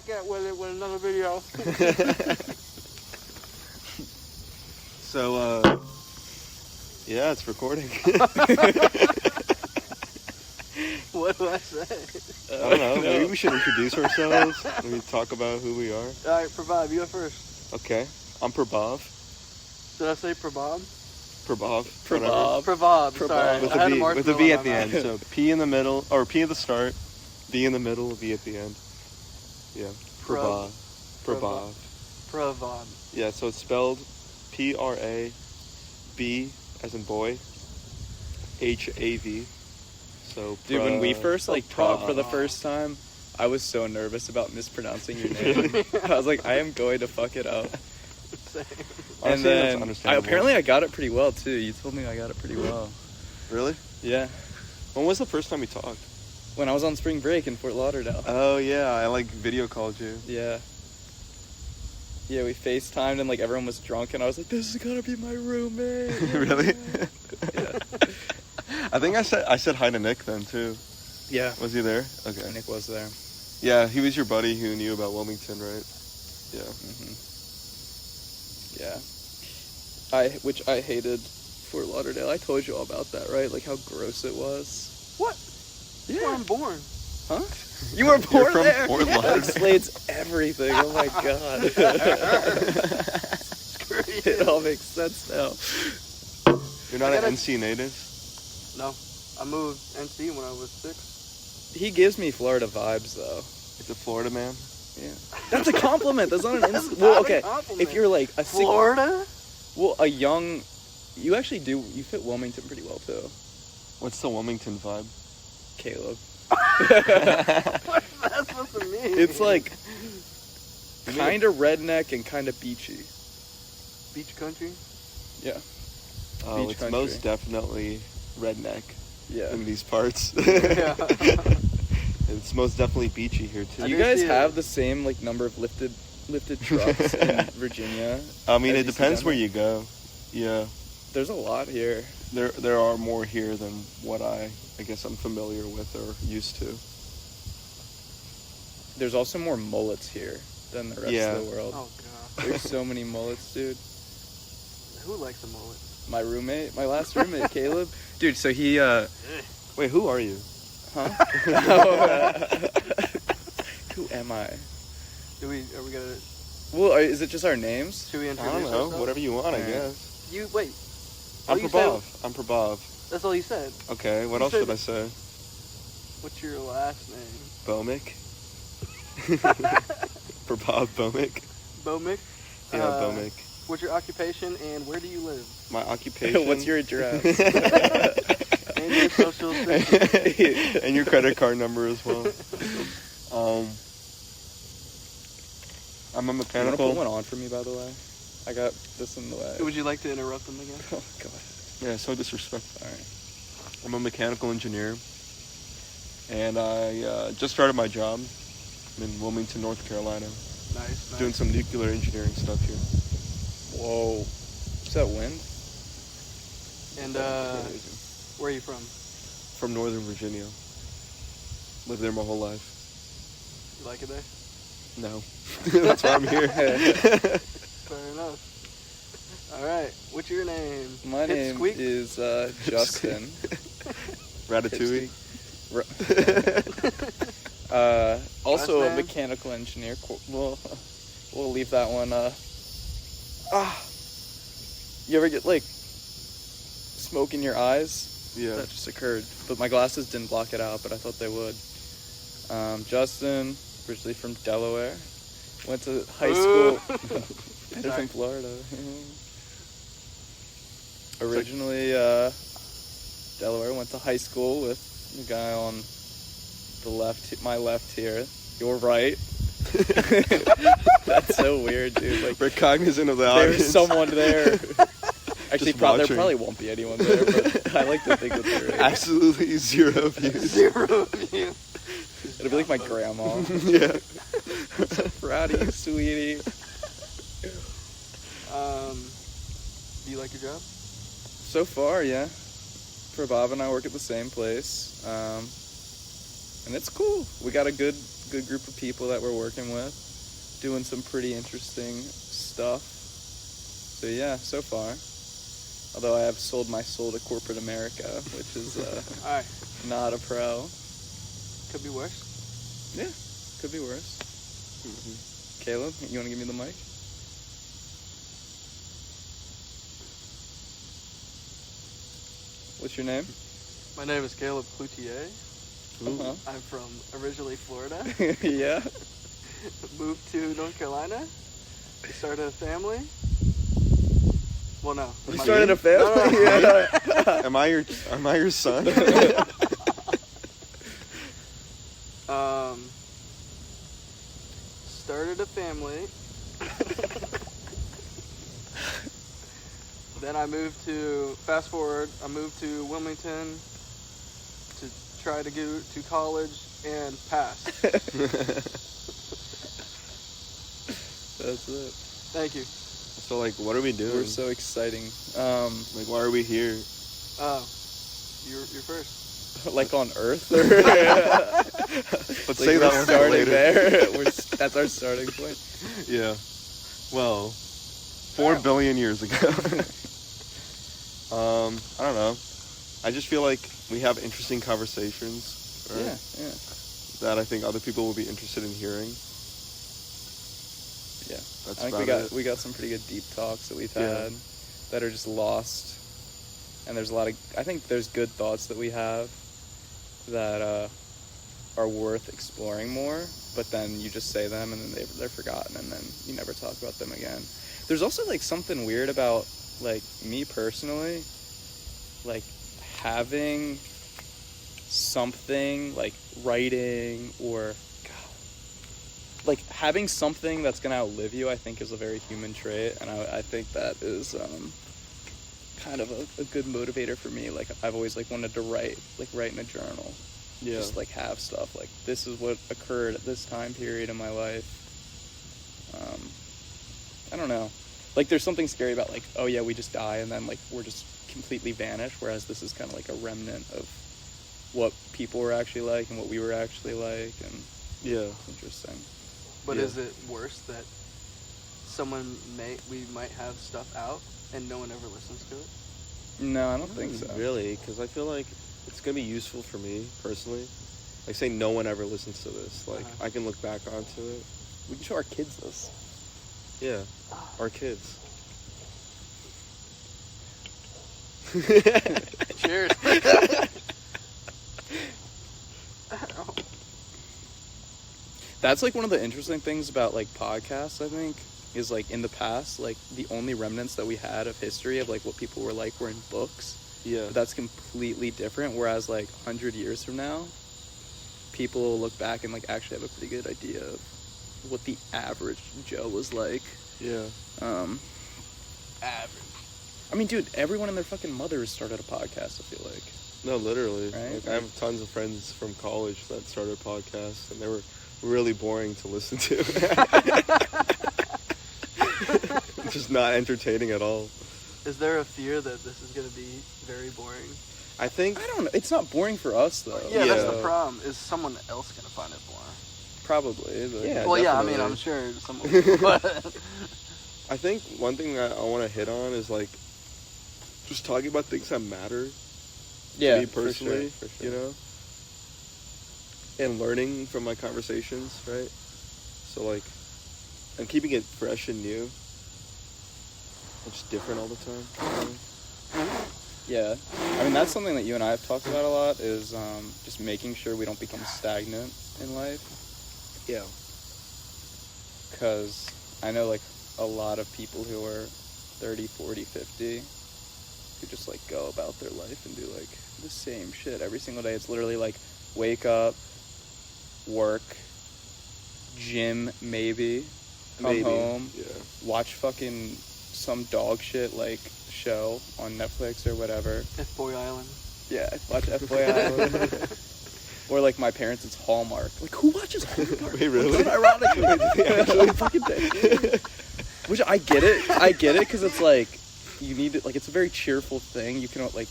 back at with another video. So, yeah, it's recording. What do I say? I don't know. Maybe we should introduce ourselves. Maybe talk about who we are. All right, Prabhav, you go first. Okay. I'm Prabhav. Did I say Prabhav? Prabhav. Prabhav. Sorry, With I had a a V. marshmallow With a V in at the my end. mouth. So P in the middle, or P at the start, V in the middle, V at the end. Yeah. Prabhav. Prabhav. Prabhav. Yeah. So it's spelled Prab as in boy, HAV. So Dude, when we first talked for the Prabhav. first time, I was so nervous about mispronouncing your name. I was like, I am going to fuck it up. Same. And Honestly, that's then understandable. apparently I got it pretty well too. You told me I got it pretty well. Really? Yeah. When was the first time we talked? When I was on spring break in Fort Lauderdale. Oh yeah, I video called you. Yeah. Yeah, we FaceTimed and everyone was drunk and I was like, this is gonna be my roommate. Really? Yeah. I think I said hi to Nick then too. Yeah. Was he there? Okay. Nick was there. Yeah, he was your buddy who knew about Wilmington, right? Yeah. Yeah. Which I hated Fort Lauderdale. I told you all about that, right? Like how gross it was. What? That's where I'm born. Huh? You were born from there? Fort That Lauderdale. explains everything. Oh my god. Screw you. It all makes sense now. You're not I an gotta- NC native? No, I moved NC when I was 6. He gives me Florida vibes though. It's a Florida man. Yeah. That's a compliment. That's not an That's insult. not Well, a okay. compliment. If you're like a Florida? a young, you actually do. You fit Wilmington pretty well too, What's the Wilmington vibe? Caleb. What's that supposed to mean? It's like kind of redneck and kind of beachy. beach country. Yeah. Oh, Beach it's country. most definitely redneck Yeah. in these parts. Yeah. It's most definitely beachy here Do too. I you did guys see have it. the same lifted trucks in Virginia? I mean, as it you see depends down where there? you go. Yeah, There's a lot here. there are more here than what I guess I'm familiar with or used to. There's also more mullets here than the rest Yeah. of the world. Oh god. There's so many mullets, dude. Who likes a mullet? My last roommate, Caleb. Dude, so he, Wait, who are you? huh? Who am I? Are we gonna? Well, is it just our names? Should we I introduce don't know. ourselves? Whatever you want, I Alright. guess. You wait. I'm you said- Prabhav. I'm Prabhav. That's all you said. Okay, what You else said- should I say? What's your last name? Bomick. Prabhav Bomick. Bomick. Yeah, Bomick. What's your occupation and where do you live? My occupation. What's your address? And your social security. And your credit card number as well. I'm a You want to mechanical. put one on for me, by the way? I got this in the way. Would you like to interrupt them again? Oh, God. Yeah, so disrespectful. All right. I'm a mechanical engineer, and I just started my job. I'm in Wilmington, North Carolina, Nice. doing some nuclear engineering stuff here. Whoa. Is that wind? And Amazing. where are you from? From Northern Virginia. Lived there my whole life. You like it there? No, that's why I'm here. Fair enough. All right. What's your name? My name Pipsqueak? is Justin. Ratatouille. Also Last a name? mechanical engineer. We'll leave that one. You ever get smoke in your eyes? Yeah. That just occurred, but my glasses didn't block it out. But I thought they would. Justin, originally from Delaware, went to high school. Better Sorry. from Florida. Originally, Delaware, went to high school with the guy on the left, my left here. Your right. That's so weird, dude. We're cognizant of the audience. There's someone there. Actually, Just there watching. probably won't be anyone there, but I like to think that there is. Absolutely zero views. 0 of you. It'll be like my grandma. Yeah. Proud of you, sweetie. Do you like your job? So far, yeah. For Bob and I work at the same place. And it's cool. We got a good group of people that we're working with, doing some pretty interesting stuff. So yeah, so far. Although I have sold my soul to corporate America, which is All right. not a pro. Could be worse. Yeah, could be worse. Mm-hmm. Caleb, you want to give me the mic? What's your name? My name is Caleb Cloutier. Uh-huh. I'm from originally Florida. Yeah. Moved to North Carolina. We started a family. Well, no. You started a family? No. Yeah. Am I your son? Started a family. Then I moved to, fast forward, I moved to Wilmington to try to go to college and pass. That's it. Thank you. So like, what are we doing? We're so exciting. Like, why are we here? You're first. Like on Earth? Let's Like say we're that one starting later. there. That's our starting point. Yeah. Well, 4 billion years ago. I don't know. I just feel like we have interesting conversations, right? Yeah. That I think other people will be interested in hearing. Yeah. That's I think about we got some pretty good deep talks that we've Yeah. had that are just lost. And there's I think there's good thoughts that we have that are worth exploring more, but then you just say them and then they're forgotten and then you never talk about them again. There's also like something weird about like me personally, like having something like writing or like having something that's gonna outlive you. I think is a very human trait, and I think that is kind of a good motivator for me. Like I've always like wanted to write in a journal. Yeah. Just like have stuff like this is what occurred at this time period in my life. I don't know. Like there's something scary about like, oh yeah, we just die and then like we're just completely vanished, whereas this is kind of like a remnant of what people were actually like and what we were actually like, and Yeah. it's interesting. But Yeah. is it worse that we might have stuff out and no one ever listens to it? No, I don't think so. Really? Because I feel like it's gonna be useful for me personally. Like, say no one ever listens to this. Like, Uh-huh. I can look back onto it. We can show our kids this. Yeah. Our kids. Cheers. That's like one of the interesting things about like podcasts, I think, is like in the past, like the only remnants that we had of history of like what people were like were in books. Yeah. But that's completely different. Whereas like 100 years from now, people will look back and like actually have a pretty good idea of what the average Joe was like. Yeah. Average. I mean, dude, everyone and their fucking mother started a podcast, I feel like. No, literally. Right? Like, I have tons of friends from college that started podcasts, and they were really boring to listen to. Just not entertaining at all. Is there a fear that this is going to be very boring? I think I don't know. It's not boring for us, though. Yeah, that's Yeah. the problem. Is someone else going to find it boring? Probably. But Yeah. Well, yeah, I mean, definitely. I'm sure someone will, but I think one thing that I want to hit on is like just talking about things that matter yeah, to me personally, for sure. you know, and learning from my conversations, right? So like, and keeping it fresh and new. It's different all the time. You know? Yeah. I mean, that's something that you and I have talked about a lot is just making sure we don't become stagnant in life. Yeah. Because I know, like, a lot of people who are 30, 40, 50 who just, like, go about their life and do, like, the same shit every single day. It's literally, like, wake up, work, gym, maybe, come home, Yeah. watch fucking some dog shit, like, show on Netflix or whatever. F-Boy Island. Yeah, watch F-Boy Island. Or like my parents, it's Hallmark. Like, who watches Hallmark? Wait, really? Ironically, they actually fucking did. Which I get it because it's like you need to, like, it's a very cheerful thing. You can like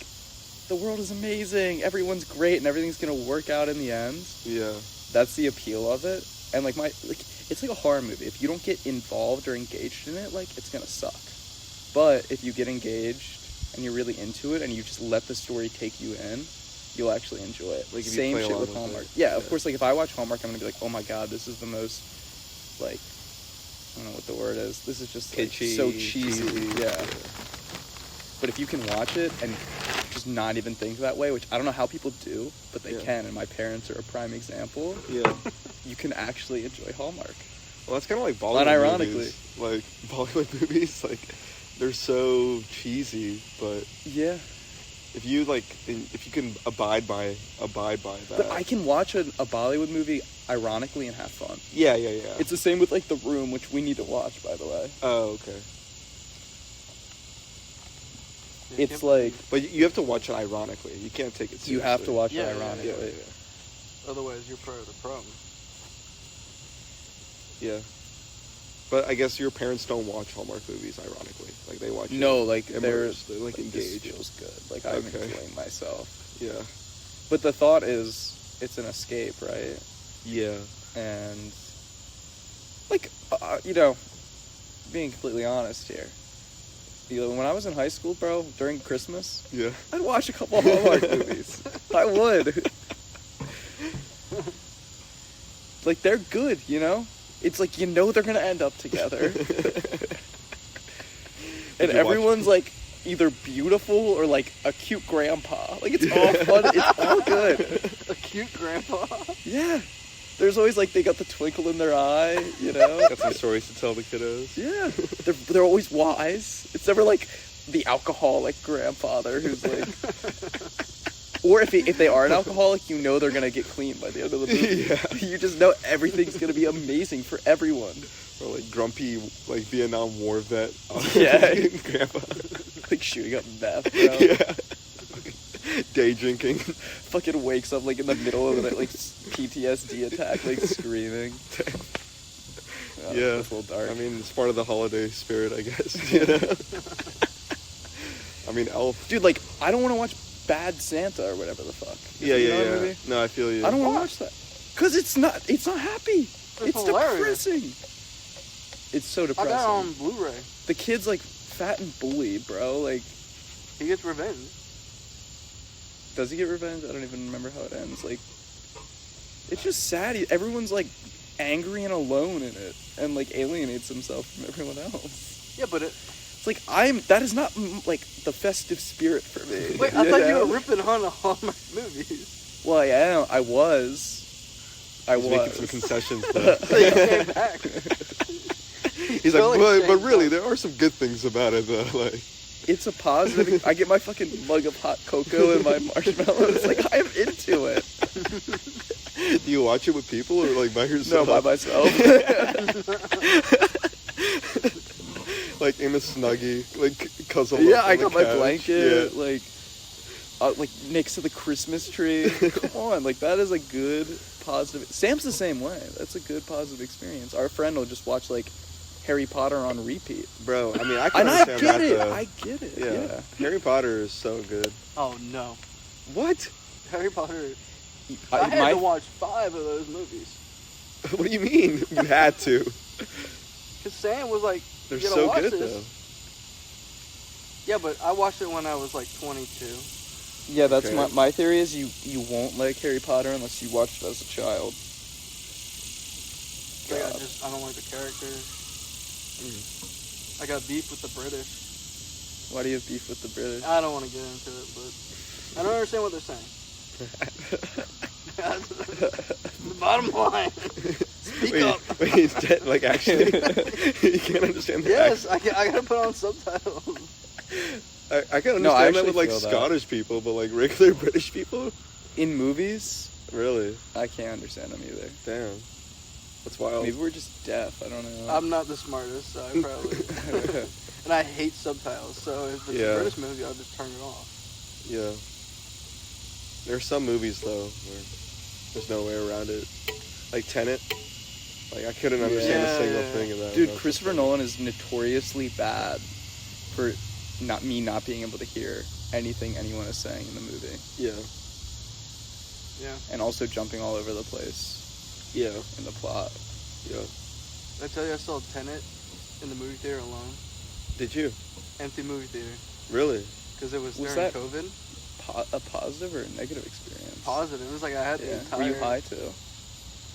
the world is amazing, everyone's great, and everything's gonna work out in the end. Yeah. That's the appeal of it. And like it's like a horror movie. If you don't get involved or engaged in it, like it's gonna suck. But if you get engaged and you're really into it and you just let the story take you in, you'll actually enjoy it. Like if you Same play shit along with with Hallmark. it. Yeah, of Yeah. course. Like if I watch Hallmark, I'm gonna be like, oh my god, this is the most like, I don't know what the word is. This is just like, Kitschy, so cheesy. cheesy. Yeah. But if you can watch it and just not even think that way, which I don't know how people do, but they Yeah. can, and my parents are a prime example, Yeah. you can actually enjoy Hallmark. Well, that's kind of like Bollywood Unironically. movies. Like, Bollywood movies, like, they're so cheesy, but Yeah. if you, like, if you can abide by that. But I can watch a Bollywood movie ironically and have fun. Yeah. It's the same with like The Room, which we need to watch, by the way. Oh, okay. It's like But you have to watch it ironically. You can't take it seriously. you have to watch Yeah, it yeah, ironically. Otherwise, you're part of the problem. Yeah. But I guess your parents don't watch Hallmark movies ironically. Like, they watch No, it like they're immersed. They're, like, this engaged. feels good. Like I'm Okay. enjoying myself. Yeah. But the thought is, it's an escape, right? Yeah. And like you know, being completely honest here. You know, when I was in high school, bro, during Christmas, Yeah. I'd watch a couple Hallmark movies. I would. Like, they're good, you know? It's like, you know they're gonna end up together. And you watch- everyone's, like, either beautiful or, like, a cute grandpa. Like, it's all fun. It's all good. A cute grandpa. Yeah. There's always, like, they got the twinkle in their eye, you know? Got some stories to tell the kiddos. Yeah. They're always wise. It's never, like, the alcoholic grandfather who's, like... Or if they are an alcoholic, you know they're gonna get clean by the end of the movie. Yeah. You just know everything's gonna be amazing for everyone. Or, like, grumpy, like, Vietnam War vet. Yeah. Grandpa. Like shooting up meth, bro. Yeah. Day drinking. Fucking wakes up like in the middle of that like PTSD attack, like screaming. Oh, Yeah. that's a little dark. I mean, it's part of the holiday spirit, I guess. You know? I mean, Elf. dude, like I don't want to watch Bad Santa or whatever the fuck. Yeah, You yeah, know that yeah. movie? No, I feel you. I don't want to watch that because it's not happy. It's hilarious. depressing. It's so I depressing. got it on Blu-ray. The kid's like fat and bullied, bro. Like, He gets revenge. does he get revenge? I don't even remember how it ends. Like, it's just sad. Everyone's like angry and alone in it, and like alienates himself from everyone else. Yeah, but It's like that is not like the festive spirit for me. wait, I thought you know? were ripping on Hallmark movies. Well, yeah, I was. He's making some concessions, though. So you came back. He's like, but really, there are some good things about it, though. Like, It's a positive. I get my fucking mug of hot cocoa and my marshmallows. Like, I am into it. do you watch it with people or like by No, yourself? by myself. Like in a snuggie, like cuddle Yeah, up on I the got my couch. blanket, Yeah. like next to the Christmas tree. Come on, like that is a good positive. Sam's the same way. That's a good positive experience. Our friend will just watch like Harry Potter on repeat. Bro, I mean, I can And I understand get that, it. though. I get it. yeah. Yeah. Harry Potter is so good. Oh no, What? Harry Potter. I had my to watch 5 of those movies What do you mean? You had to. because Sam was like, They're "You gotta so watch good, this." though. Yeah, but I watched it when I was like 22. yeah, that's Okay. my theory is you won't like Harry Potter unless you watched it as a child. Like, God. I don't like the characters. I got beef with the British. Why do you have beef with the British? I don't want to get into it, but I don't understand what they're saying. The bottom line. Speak up. Wait, like actually, you can't understand the Yes, accent. I gotta put on subtitles. I can understand No, I that with like actually feel that. Scottish people, but like regular British people, In movies, really? I can't understand them either. Damn, that's wild. Maybe we're just deaf. I don't know. I'm not the smartest, so I probably. And I hate subtitles, so if it's Yeah. a British movie, I'll just turn it off. Yeah. There are some movies though where there's no way around it. Like Tenet. Like I couldn't understand a single Yeah. thing of that. Dude, That was Christopher so Nolan is notoriously bad for not being able to hear anything anyone is saying in the movie, Yeah. Yeah. and also jumping all over the place Yeah. in the plot. Yeah. I tell you, I saw Tenet in the movie theater alone. Did you? Empty movie theater. Really? Because it was Was during that- COVID. A positive or a negative experience? Positive. It was like I had the Yeah. entire... Were you high too?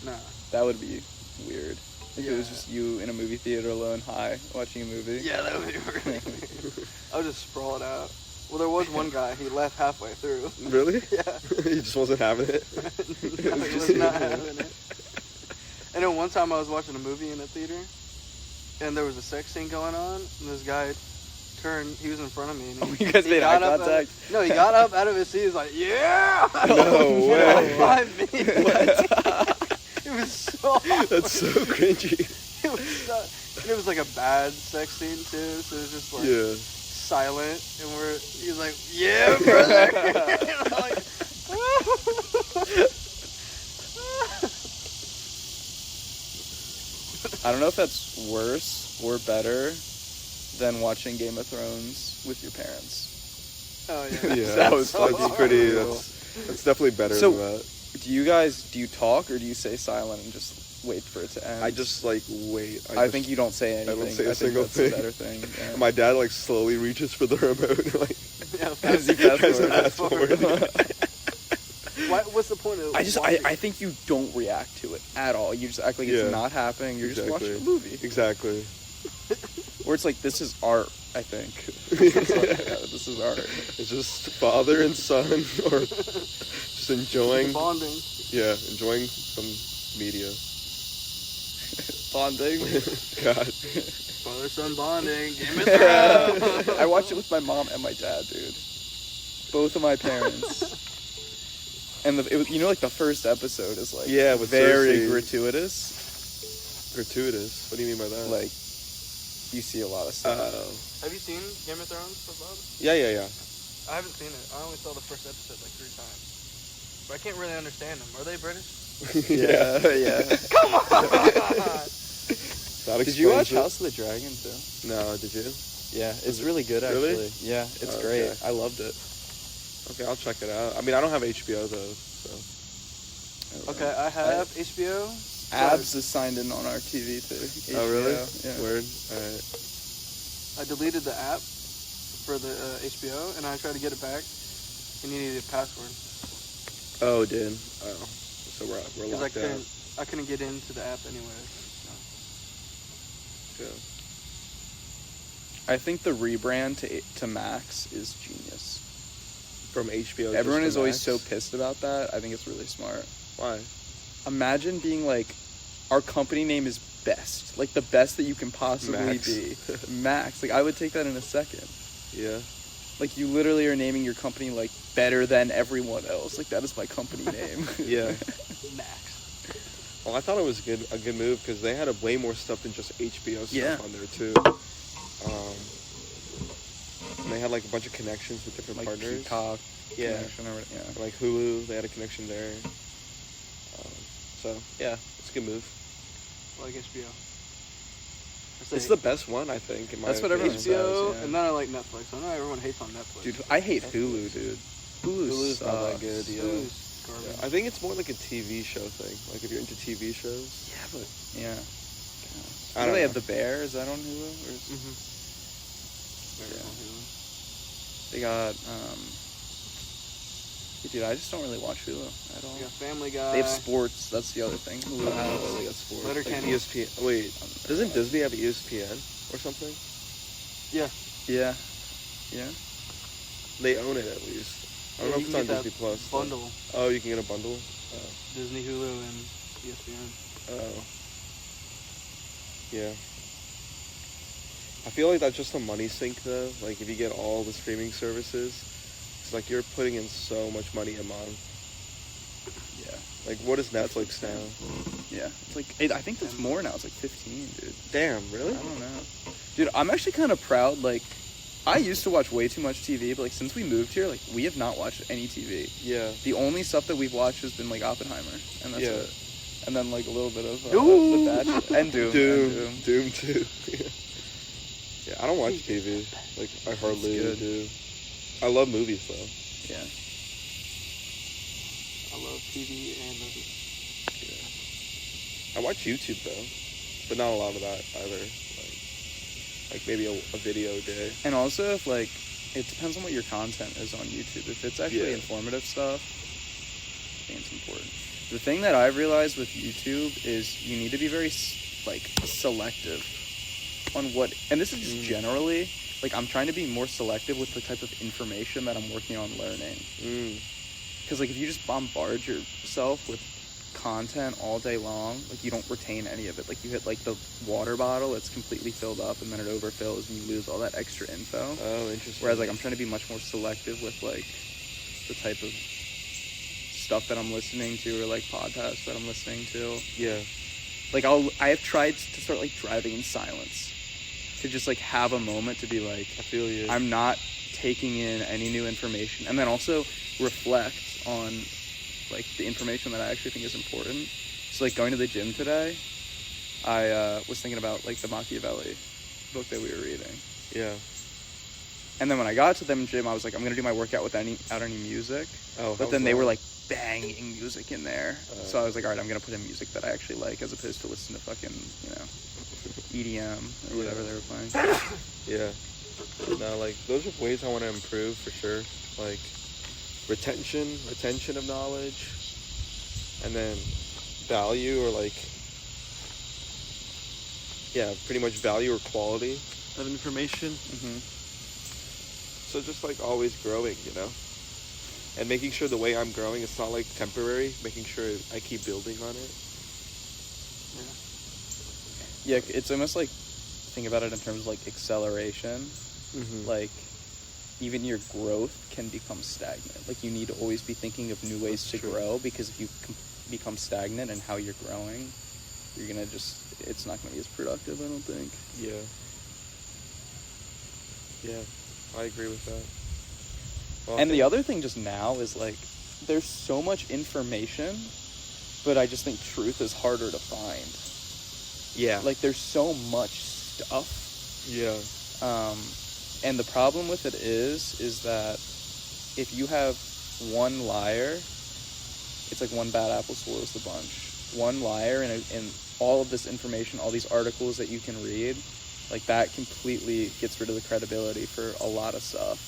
Nah. That would be weird. If it was Yeah. just you in a movie theater alone, high, watching a movie. Yeah, that would be really weird. I was just sprawled out. Well, there was one guy. He left halfway through. Really? Yeah. He just wasn't having it. No, he was not having it. And then one time I was watching a movie in a theater, and there was a sex scene going on, and this guy turned, he was in front of me. And Oh, you guys he made got eye up contact? no, he got up out of his seat, he was like, yeah! No way. High five me. It was so awkward. That's so cringy. It was so, and it was like a bad sex scene too, so it was just like Yeah. silent, and he was like, yeah, brother. And I'm like, I don't know if that's worse or better than watching Game of Thrones with your parents. oh yeah. Yeah. That was that's fucking pretty. brutal. That's definitely better So- than that. Do you talk or do you say silent and just wait for it to end? I just like wait. I think you don't say anything. don't say a I think single that's thing. a better thing. Yeah. My dad like slowly reaches for the remote and like Yeah, As you fast tries to forward. fast forward. What's the point of I think you don't react to it at all. You just act like Yeah. it's not happening. You're just watching a Exactly. movie. Exactly. Or it's like, this is art, I think. It's like, yeah, this is art. It's just father and son, or just enjoying. bonding? Yeah, enjoying some media. Bonding. God. Father son bonding. Game of Thrones. I watched it with my mom and my dad, dude. Both of my parents. And you know, like the first episode is like Yeah, with very Cersei. gratuitous. Gratuitous. What do you mean by that? Like, you see a lot of stuff. Have you seen Game of Thrones, Bob? Yeah. I haven't seen it. I only saw the first episode like 3 times. But I can't really understand them. Are they British? Yeah. Come on! That Did you watch explains it. House of the Dragon too? No, did you? Yeah, it's really good actually. Really? Yeah, it's Oh, great. okay. I loved it. Okay, I'll check it out. I mean, I don't have HBO though, so. Okay, I have HBO. Abs is signed in on our TV too. Oh, really? Yeah. Word. All right. I deleted the app for the HBO, and I tried to get it back, and you needed a password. Oh, dude. Oh, so we're Because locked out. I couldn't get into the app anyway. Yeah. I think the rebrand to Max is genius. From HBO. Everyone just is to always Max? so pissed about that. I think it's really smart. Why? Imagine being like, our company name is best, like the best that you can possibly Max. be. Max. Like, I would take that in a second. Yeah. Like, you literally are naming your company like better than everyone else. Like, that is my company name. Yeah. Max. Well, I thought it was a good move because they had way more stuff than just HBO stuff Yeah. on there too. And they had like a bunch of connections with different Like partners. Peacock Yeah. connection or whatever. Yeah. Like Hulu, they had a connection there. So yeah, it's a good move. I like HBO. It's the best one, I think. In my That's what everyone opinion. says. HBO, yeah. and then I like Netflix. I know everyone hates on Netflix. Dude, I hate Hulu, dude. Hulu's not that sucks. good. Yeah. Hulu's garbage. Yeah, I think it's more like a TV show thing. Like if you're into TV shows. Yeah, but yeah. I don't they know. have The Bear. Is that on Hulu? Or is, Mm-hmm. Very Yeah. on Hulu. They got dude, I just don't really watch Hulu at all. You got Family Guy. They have sports. That's the other thing. Hulu They has. got sports. Letterkenny. Like ESPN. Wait, doesn't Disney have ESPN or something? Yeah. Yeah. Yeah. They own it at least. I don't know you if it's can on get that Disney Plus. but- Bundle. Oh, you can get a bundle. Disney, Hulu, and ESPN. Oh. Yeah. I feel like that's just a money sink though. Like if you get all the streaming services, it's like you're putting in so much money a month. Yeah. Like what is Netflix now? Yeah. It's like I think it's more now. It's like 15, dude. Damn, really? I don't know. Dude, I'm actually kind of proud. Like, I used to watch way too much TV, but like since we moved here, like we have not watched any TV. Yeah. The only stuff that we've watched has been like Oppenheimer, and that's Yeah. it. And then like a little bit of Doom! The Bachelor and Doom. Doom too. Yeah, I don't watch TV. Like I hardly good. do. I love movies though. Yeah. I love TV and movies. I watch YouTube though, but not a lot of that either. Like maybe a video a day. And also, if like, it depends on what your content is on YouTube. If it's actually Yeah. informative stuff, I think it's important. The thing that I've realized with YouTube is you need to be very like selective on what, and this is just generally, like I'm trying to be more selective with the type of information that I'm working on learning. Because like if you just bombard yourself with content all day long, like you don't retain any of it. Like you hit like the water bottle, it's completely filled up, and then it overfills and you lose all that extra info. Oh, interesting. Whereas like I'm trying to be much more selective with like the type of stuff that I'm listening to, or like podcasts that I'm listening to. Yeah. Like I have tried to start like driving in silence, to just like have a moment to be like, I feel you. I'm not taking in any new information, and then also reflect on like the information that I actually think is important. So like going to the gym today, I was thinking about like the Machiavelli book that we were reading. Yeah. And then when I got to the gym, I was like, I'm gonna do my workout without any music. Oh. But then they were like banging music in there. So I was like, all right, I'm gonna put in music that I actually like, as opposed to listen to fucking, EDM or whatever they were playing. Yeah. No, like those are ways I want to improve for sure. Like retention of knowledge, and then value, or like, yeah, pretty much value or quality of information. Mm-hmm. So just like always growing, and making sure the way I'm growing, it's not like temporary, making sure I keep building on it. Yeah, it's almost like, think about it in terms of like acceleration. Mm-hmm. Like even your growth can become stagnant. Like you need to always be thinking of new ways to grow, because if you become stagnant in how you're growing, you're gonna it's not gonna be as productive, I don't think. Yeah, I agree with that. Well, And the other thing just now is like, there's so much information, but I just think truth is harder to find. yeah, Like there's so much stuff. yeah, And the problem with it is that if you have one liar, it's like one bad apple spoils the bunch. One liar and all of this information, all these articles that you can read, like that completely gets rid of the credibility for a lot of stuff.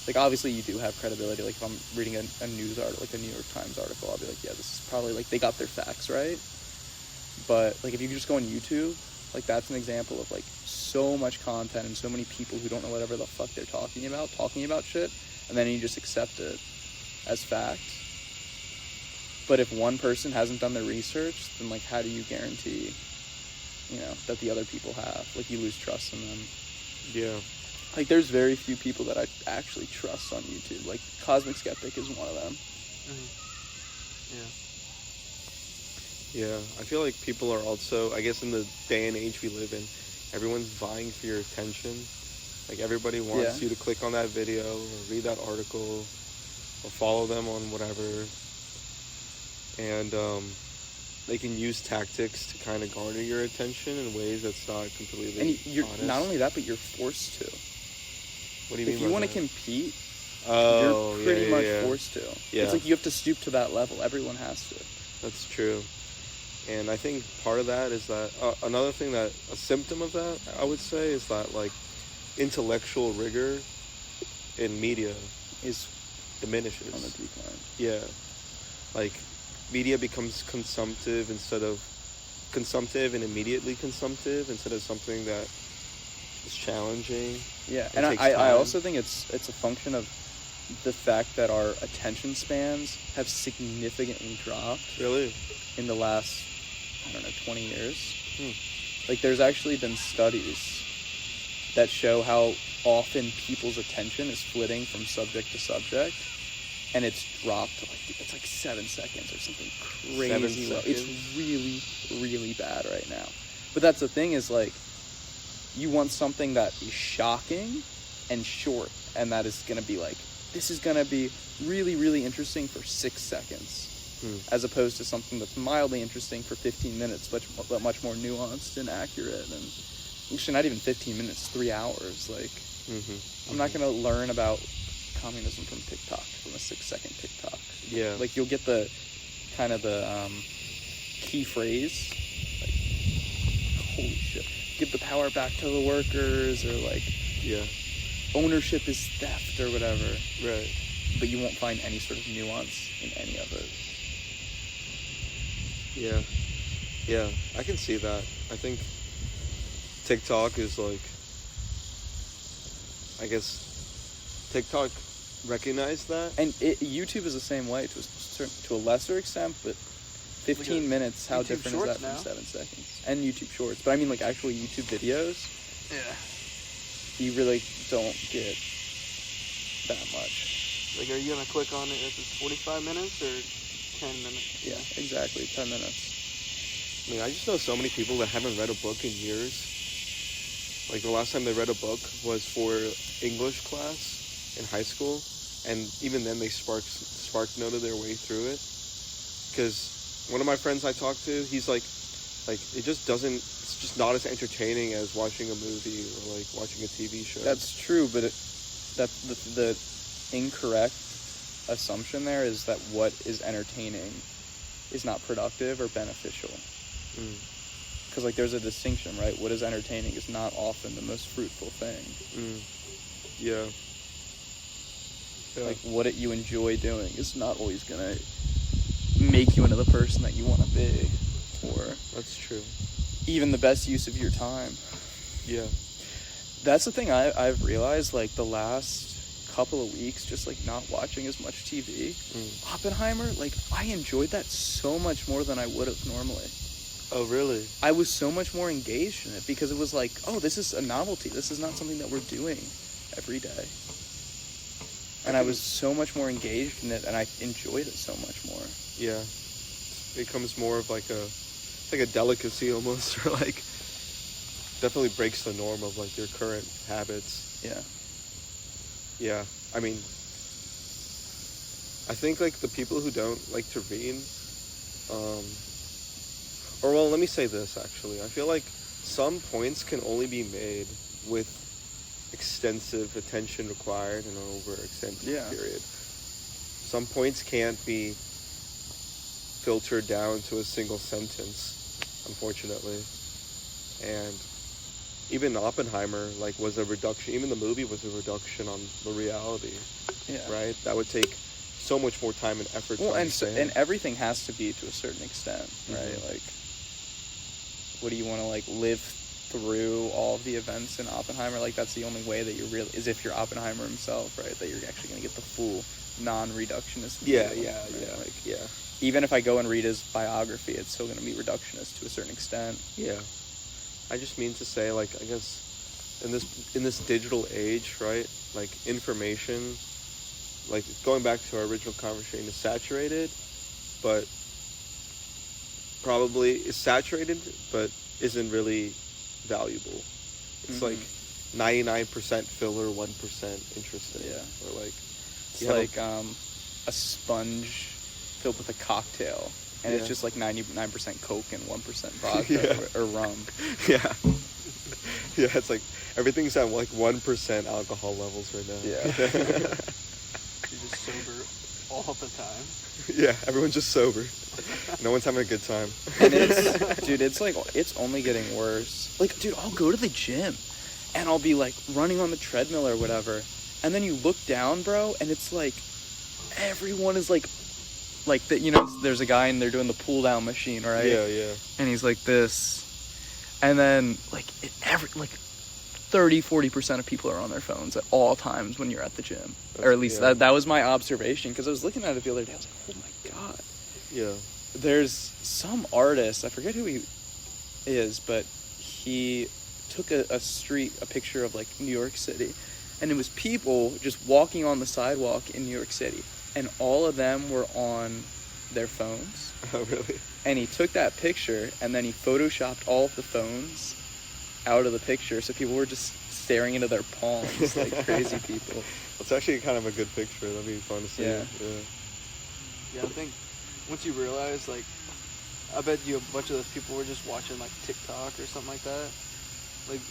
Like obviously you do have credibility. Like if I'm reading a news article, like a New York Times article, I'll be like, yeah, this is probably like they got their facts right. But like if you just go on YouTube, like that's an example of like so much content and so many people who don't know whatever the fuck they're talking about shit, and then you just accept it as fact. But if one person hasn't done their research, then like how do you guarantee, that the other people have? Like you lose trust in them. yeah. Like there's very few people that I actually trust on YouTube. Like Cosmic Skeptic is one of them. Yeah, I feel like people are also, I guess in the day and age we live in, everyone's vying for your attention. Like everybody wants you to click on that video or read that article or follow them on whatever. And they can use tactics to kind of garner your attention in ways that's not completely And you're honest. not only that, but you're forced to. What do you mean If you by want to that? compete, Oh, you're pretty much yeah. forced to. Yeah. It's like you have to stoop to that level. Everyone has to. That's true. And I think part of that is that, another thing that, a symptom of that, I would say, is that, like, intellectual rigor in media Is diminishes. on the decline. Yeah. Like, media becomes consumptive and immediately consumptive instead of something that is challenging. Yeah, It and takes I time. also think it's a function of the fact that our attention spans have significantly dropped Really? in the last, 20 years. Like there's actually been studies that show how often people's attention is flitting from subject to subject, and it's dropped to it's like 7 seconds or something crazy 7 low. It's seconds? really, really bad right now. But that's the thing, is like, you want something that is shocking and short, and that is going to be like, this is going to be really, really interesting for 6 seconds, as opposed to something that's mildly interesting for 15 minutes, but much more nuanced and accurate. And actually not even 15 minutes, 3 hours. Like, I'm not going to learn about communism from TikTok, from a 6-second TikTok. Yeah. Like, you'll get the kind of the key phrase, like, holy shit, give the power back to the workers, or like, Yeah. ownership is theft, or whatever. Right. But you won't find any sort of nuance in any of it. Yeah. Yeah, I can see that. I think TikTok is like, I guess TikTok recognized that. And YouTube is the same way to a lesser extent, but 15 minutes, how YouTube different is that Shorts from now. 7 seconds? And YouTube Shorts. But I mean, like, actual YouTube videos, Yeah. you really don't get that much. Like, are you gonna click on it if it's 45 minutes or 10 minutes? Yeah, exactly. 10 minutes. I mean, I just know so many people that haven't read a book in years. Like, the last time they read a book was for English class in high school, and even then they spark noted their way through it. Because one of my friends I talked to, he's like it just doesn't. It's just not as entertaining as watching a movie or like watching a TV show. That's true, but the incorrect assumption there is that what is entertaining is not productive or beneficial. Because like, there's a distinction, right? What is entertaining is not often the most fruitful thing. Yeah. Like, what you enjoy doing is not always gonna make you into the person that you want to be, or That's true. even the best use of your time. Yeah. That's the thing I've realized, like, the last couple of weeks, just like not watching as much TV. Oppenheimer, like, I enjoyed that so much more than I would have normally. Oh, really? I was so much more engaged in it because it was like, oh, this is a novelty. This is not something that we're doing every day. And I was so much more engaged in it, and I enjoyed it so much more. Yeah. It becomes more of like a delicacy almost, or like definitely breaks the norm of like your current habits. Yeah. Yeah. I mean, I think like the people who don't like to read, or well, let me say this actually. I feel like some points can only be made with extensive attention required in an overextended period. Some points can't be filtered down to a single sentence, unfortunately. And even Oppenheimer, like, was a reduction. Even the movie was a reduction on the reality. Yeah. Right. That would take so much more time and effort. Well, to understand. and everything has to be to a certain extent, right? Like, what do you want to like live through all of the events in Oppenheimer? Like, that's the only way that you're really, is if you're Oppenheimer himself, right? That you're actually going to get the full non-reductionist view, right? Like, even if I go and read his biography, it's still going to be reductionist to a certain extent. Yeah. I just mean to say, like, I guess in this digital age, right? Like, information, like, going back to our original conversation, is saturated, but probably is saturated, but isn't really valuable. It's like 99% filler, 1% interesting. Yeah. Or like, it's like a sponge filled with a cocktail, and it's just like 99% Coke and 1% vodka or rum. Yeah. Yeah, it's like everything's at like 1% alcohol levels right now. Yeah. You're just sober all the time. Yeah, everyone's just sober. No one's having a good time. And it's like, it's only getting worse. Like, dude, I'll go to the gym and I'll be like running on the treadmill or whatever, and then you look down, bro, and it's like everyone is like that, you know, there's a guy and they're doing the pull down machine, right? Yeah. And he's like this, and then like 30-40% of people are on their phones at all times when you're at the gym, or at least that was my observation, because I was looking at it the other day. I was like, oh my god. Yeah. There's some artist, I forget who he is, but he took a picture of like New York City, and it was people just walking on the sidewalk in New York City, and all of them were on their phones. Oh, really? And he took that picture, and then he photoshopped all of the phones out of the picture, so people were just staring into their palms like crazy people. It's actually kind of a good picture. That'd be fun to see. Yeah. Yeah, I think once you realize, like, I bet you a bunch of those people were just watching like TikTok or something like that. Like,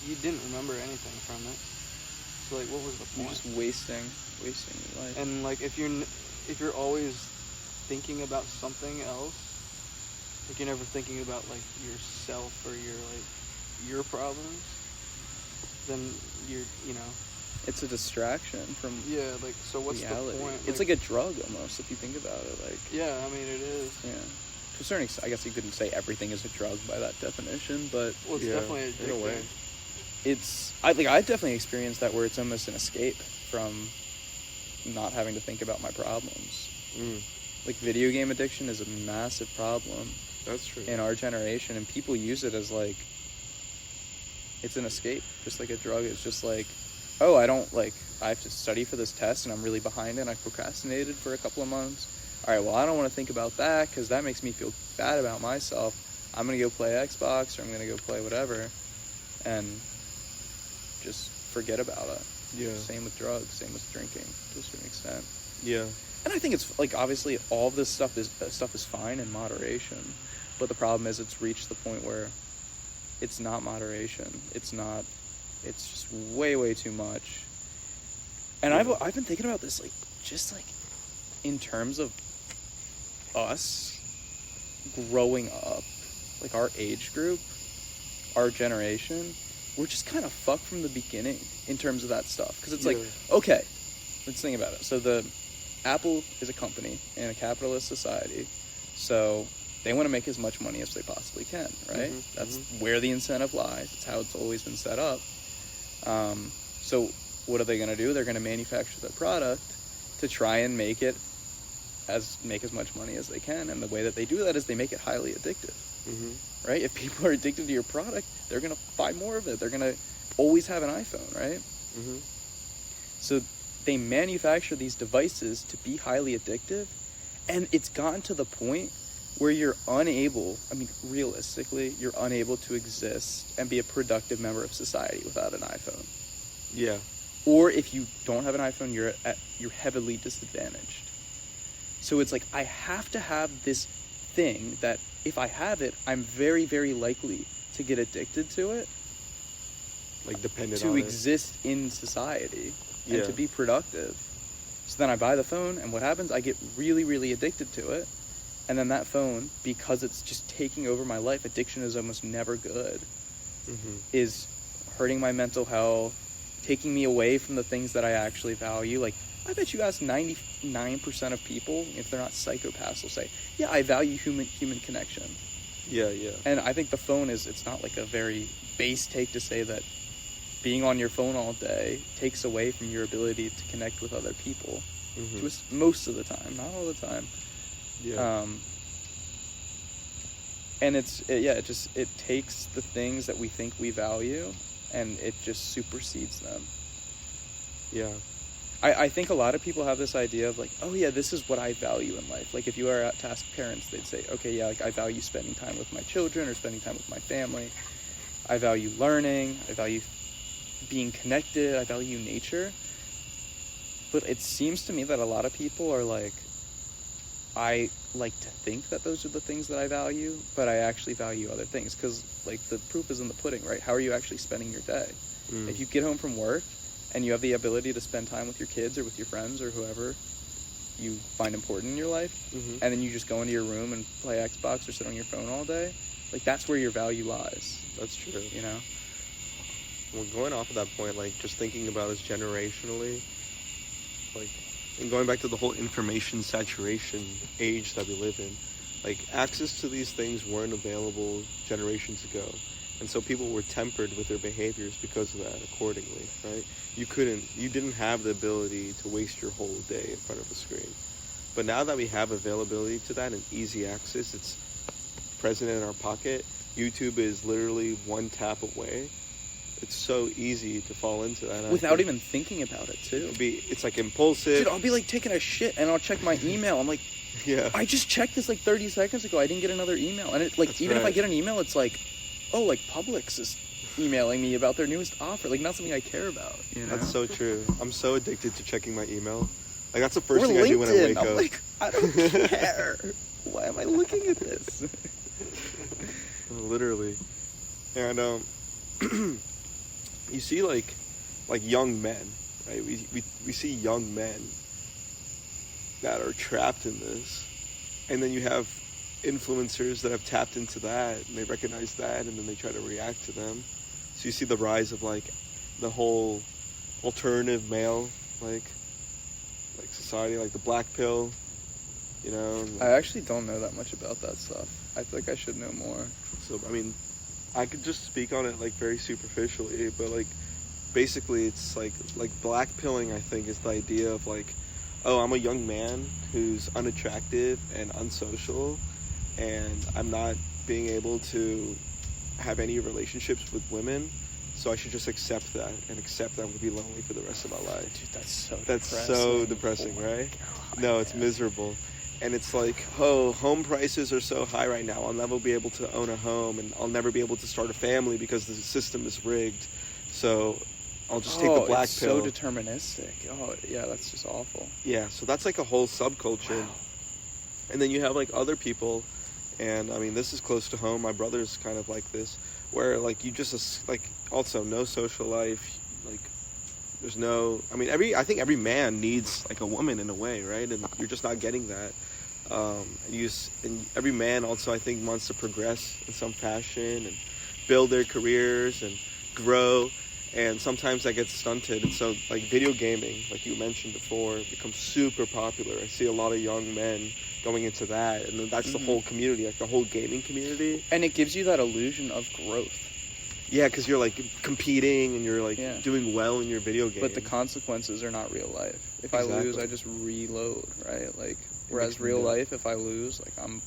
you didn't remember anything from it. So like, what was the You're point? just wasting your life. And like, if you're always thinking about something else, like you're never thinking about like yourself or your problems, then you know. It's a distraction from Like, so what's reality. the point? It's like a drug almost, if you think about it. Like, yeah, I mean, it is. yeah. To a certain extent, I guess you couldn't say everything is a drug by that definition, but Well, it's definitely addictive. in a way. I've definitely experienced that where it's almost an escape from not having to think about my problems. Like, video game addiction is a massive problem. That's true. In our generation, and people use it as like, it's an escape, just like a drug. It's just like, oh, I have to study for this test and I'm really behind and I procrastinated for a couple of months. All right, well, I don't want to think about that because that makes me feel bad about myself. I'm going to go play Xbox, or I'm going to go play whatever, and just forget about it. Yeah. Same with drugs, same with drinking to a certain extent. Yeah. And I think it's like, obviously all of this stuff is fine in moderation, but the problem is it's reached the point where it's not moderation. It's just way too much. And Yeah. I've been thinking about this, like, just like in terms of us growing up, like our age group, our generation, we're just kind of fucked from the beginning in terms of that stuff. Because it's like, okay, let's think about it. So Apple is a company in a capitalist society, so they want to make as much money as they possibly can, right? That's where the incentive lies. It's how it's always been set up. So what are they going to do? They're going to manufacture their product to try and make as much money as they can. And the way that they do that is they make it highly addictive, right? If people are addicted to your product, they're going to buy more of it. They're going to always have an iPhone, right? So they manufacture these devices to be highly addictive, and it's gotten to the point where you're unable, I mean, realistically, you're unable to exist and be a productive member of society without an iPhone. Yeah. Or if you don't have an iPhone, you're heavily disadvantaged. So it's like, I have to have this thing that if I have it, I'm very, very likely to get addicted to it. Like, dependent to on exist in society and Yeah. to be productive. So then I buy the phone, and what happens? I get really, really addicted to it. And then that phone, because it's just taking over my life, addiction is almost never good, is hurting my mental health, taking me away from the things that I actually value. Like, I bet you ask 99% of people, if they're not psychopaths, will say, yeah, I value human connection. Yeah, yeah. And I think the phone it's not like a very base take to say that being on your phone all day takes away from your ability to connect with other people. Most of the time, not all the time. Yeah. And it takes the things that we think we value and it just supersedes them. Yeah. I think a lot of people have this idea of like, oh yeah, this is what I value in life. Like, if you are to ask parents, they'd say, okay, yeah, like I value spending time with my children or spending time with my family. I value learning. I value being connected. I value nature. But it seems to me that a lot of people are like, I like to think that those are the things that I value, but I actually value other things. Because, like, the proof is in the pudding, right? How are you actually spending your day? If you get home from work and you have the ability to spend time with your kids or with your friends or whoever you find important in your life, and then you just go into your room and play Xbox or sit on your phone all day, like, that's where your value lies. That's true. You know? Well, going off of that point, like, just thinking about us generationally, like, and going back to the whole information saturation age that we live in, like, access to these things weren't available generations ago. And so people were tempered with their behaviors because of that accordingly, right? You didn't have the ability to waste your whole day in front of a screen. But now that we have availability to that and easy access, it's present in our pocket. YouTube is literally one tap away. It's so easy to fall into that. Without even thinking about it, too. It's like impulsive. Dude, I'll be like taking a shit and I'll check my email. I'm like, yeah. I just checked this like 30 seconds ago. I didn't get another email. And it, like, That's even right. if I get an email, it's like, oh, like Publix is emailing me about their newest offer. Like, not something I care about. You know? That's so true. I'm so addicted to checking my email. Like, that's the first Or thing I do when I wake I'm up. like, I don't care. Why am I looking at this? Literally. And, you see, like, like young men, right? We see young men that are trapped in this, and then you have influencers that have tapped into that, and they recognize that, and then they try to react to them. So you see the rise of like the whole alternative male like society, like the black pill, you know. I actually don't know that much about that stuff. I think I should know more. So I mean, I could just speak on it like very superficially, but like basically it's like black pilling, I think, is the idea of like, oh, I'm a young man who's unattractive and unsocial, and I'm not being able to have any relationships with women, so I should just accept that and accept that I'm going to be lonely for the rest of my life. Dude, that's so depressing, oh right? God, No, it's miserable. And it's like, oh, home prices are so high right now, I'll never be able to own a home, and I'll never be able to start a family because the system is rigged. So I'll just take the black it's pill. so deterministic. Oh, yeah, that's just awful. Yeah, so that's like a whole subculture. Wow. And then you have like other people, and I mean, this is close to home. My brother's kind of like this, where like you just like also no social life, like there's no. I mean, I think every man needs like a woman in a way, right? And you're just not getting that. And every man also, I think, wants to progress in some fashion and build their careers and grow. And sometimes that gets stunted, and so like video gaming, like you mentioned before, becomes super popular. I see a lot of young men going into that, and then that's the whole community, like the whole gaming community. And it gives you that illusion of growth. Yeah, because you're like competing and you're like doing well in your video game. But the consequences are not real life. If Exactly. I lose, I just reload, right? Like, whereas real life, if I lose, like I'm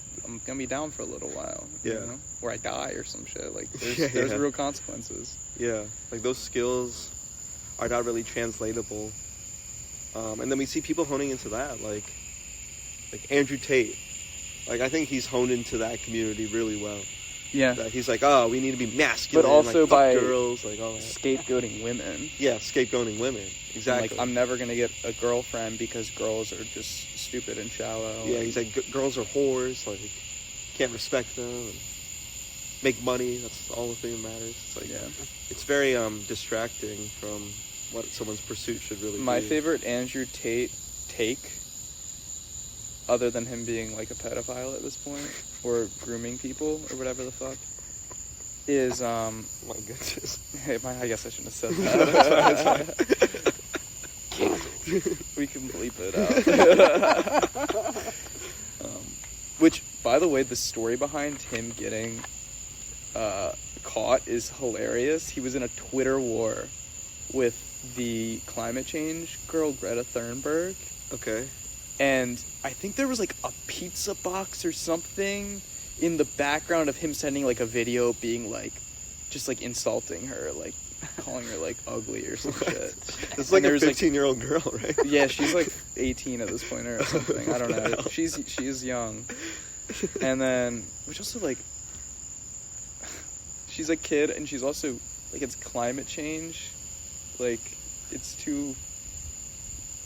gonna be down for a little while. Yeah. You know? Or I die or some shit. Like there's real consequences. Yeah, like those skills are not really translatable. And then we see people honing into that, like Andrew Tate. Like I think he's honed into that community really well. Yeah. That he's like, oh, we need to be masculine, but also like, by fuck girls, like all that. Scapegoating women. Yeah, scapegoating women. Exactly. Like, I'm never gonna get a girlfriend because girls are just stupid and shallow. Yeah, he's like, girls are whores, like, can't respect them, and make money, that's all the thing that matters. It's like, it's very distracting from what someone's pursuit should really be. My favorite Andrew Tate take, other than him being like a pedophile at this point, or grooming people, or whatever the fuck, is, my goodness. Hey, I guess I shouldn't have said that. That's fine. We can bleep it out. Which, by the way, the story behind him getting caught is hilarious. He was in a Twitter war with the climate change girl, Greta Thunberg. Okay. And I think there was like a pizza box or something in the background of him sending like a video being like, just like insulting her, like calling her like ugly or some shit. It's like a 15-year-old girl, right? Yeah, she's like 18 at this point or something. I don't know. She is young. And then, which also like, she's a kid and she's also like, it's climate change. Like, it's too.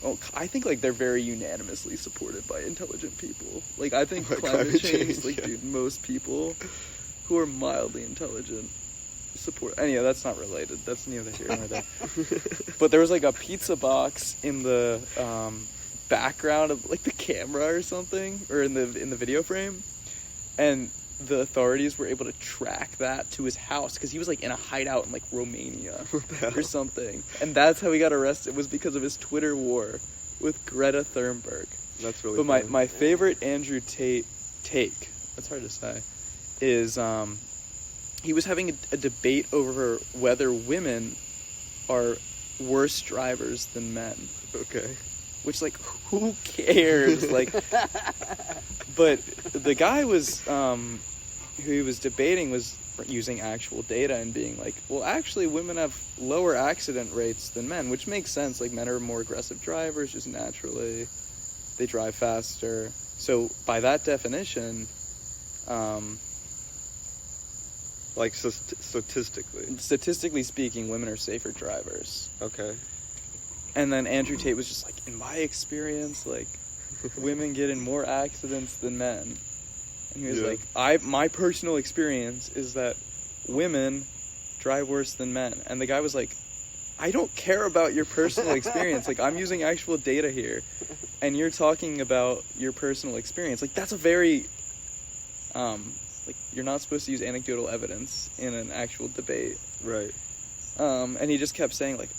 Well, I think like they're very unanimously supported by intelligent people. Like, I think climate change, like, dude, most people who are mildly intelligent support. Anyway, that's not related. That's neither here nor there. But there was like a pizza box in the background of like the camera or something, or in the video frame, and the authorities were able to track that to his house because he was like in a hideout in like Romania or something, and that's how he got arrested, was because of his Twitter war with Greta Thunberg. That's really. But my favorite Andrew Tate take, that's hard to say, is he was having a debate over whether women are worse drivers than men. Okay. Which, like, who cares? Like, but the guy was, who he was debating was using actual data and being like, well, actually, women have lower accident rates than men, which makes sense. Like, men are more aggressive drivers just naturally. They drive faster. So, by that definition, like, statistically speaking, women are safer drivers. Okay. And then Andrew Tate was just like, in my experience, like, women get in more accidents than men. And he was like, my personal experience is that women drive worse than men. And the guy was like, I don't care about your personal experience. Like, I'm using actual data here, and you're talking about your personal experience. Like, that's a very, like, you're not supposed to use anecdotal evidence in an actual debate. Right. And he just kept saying, like,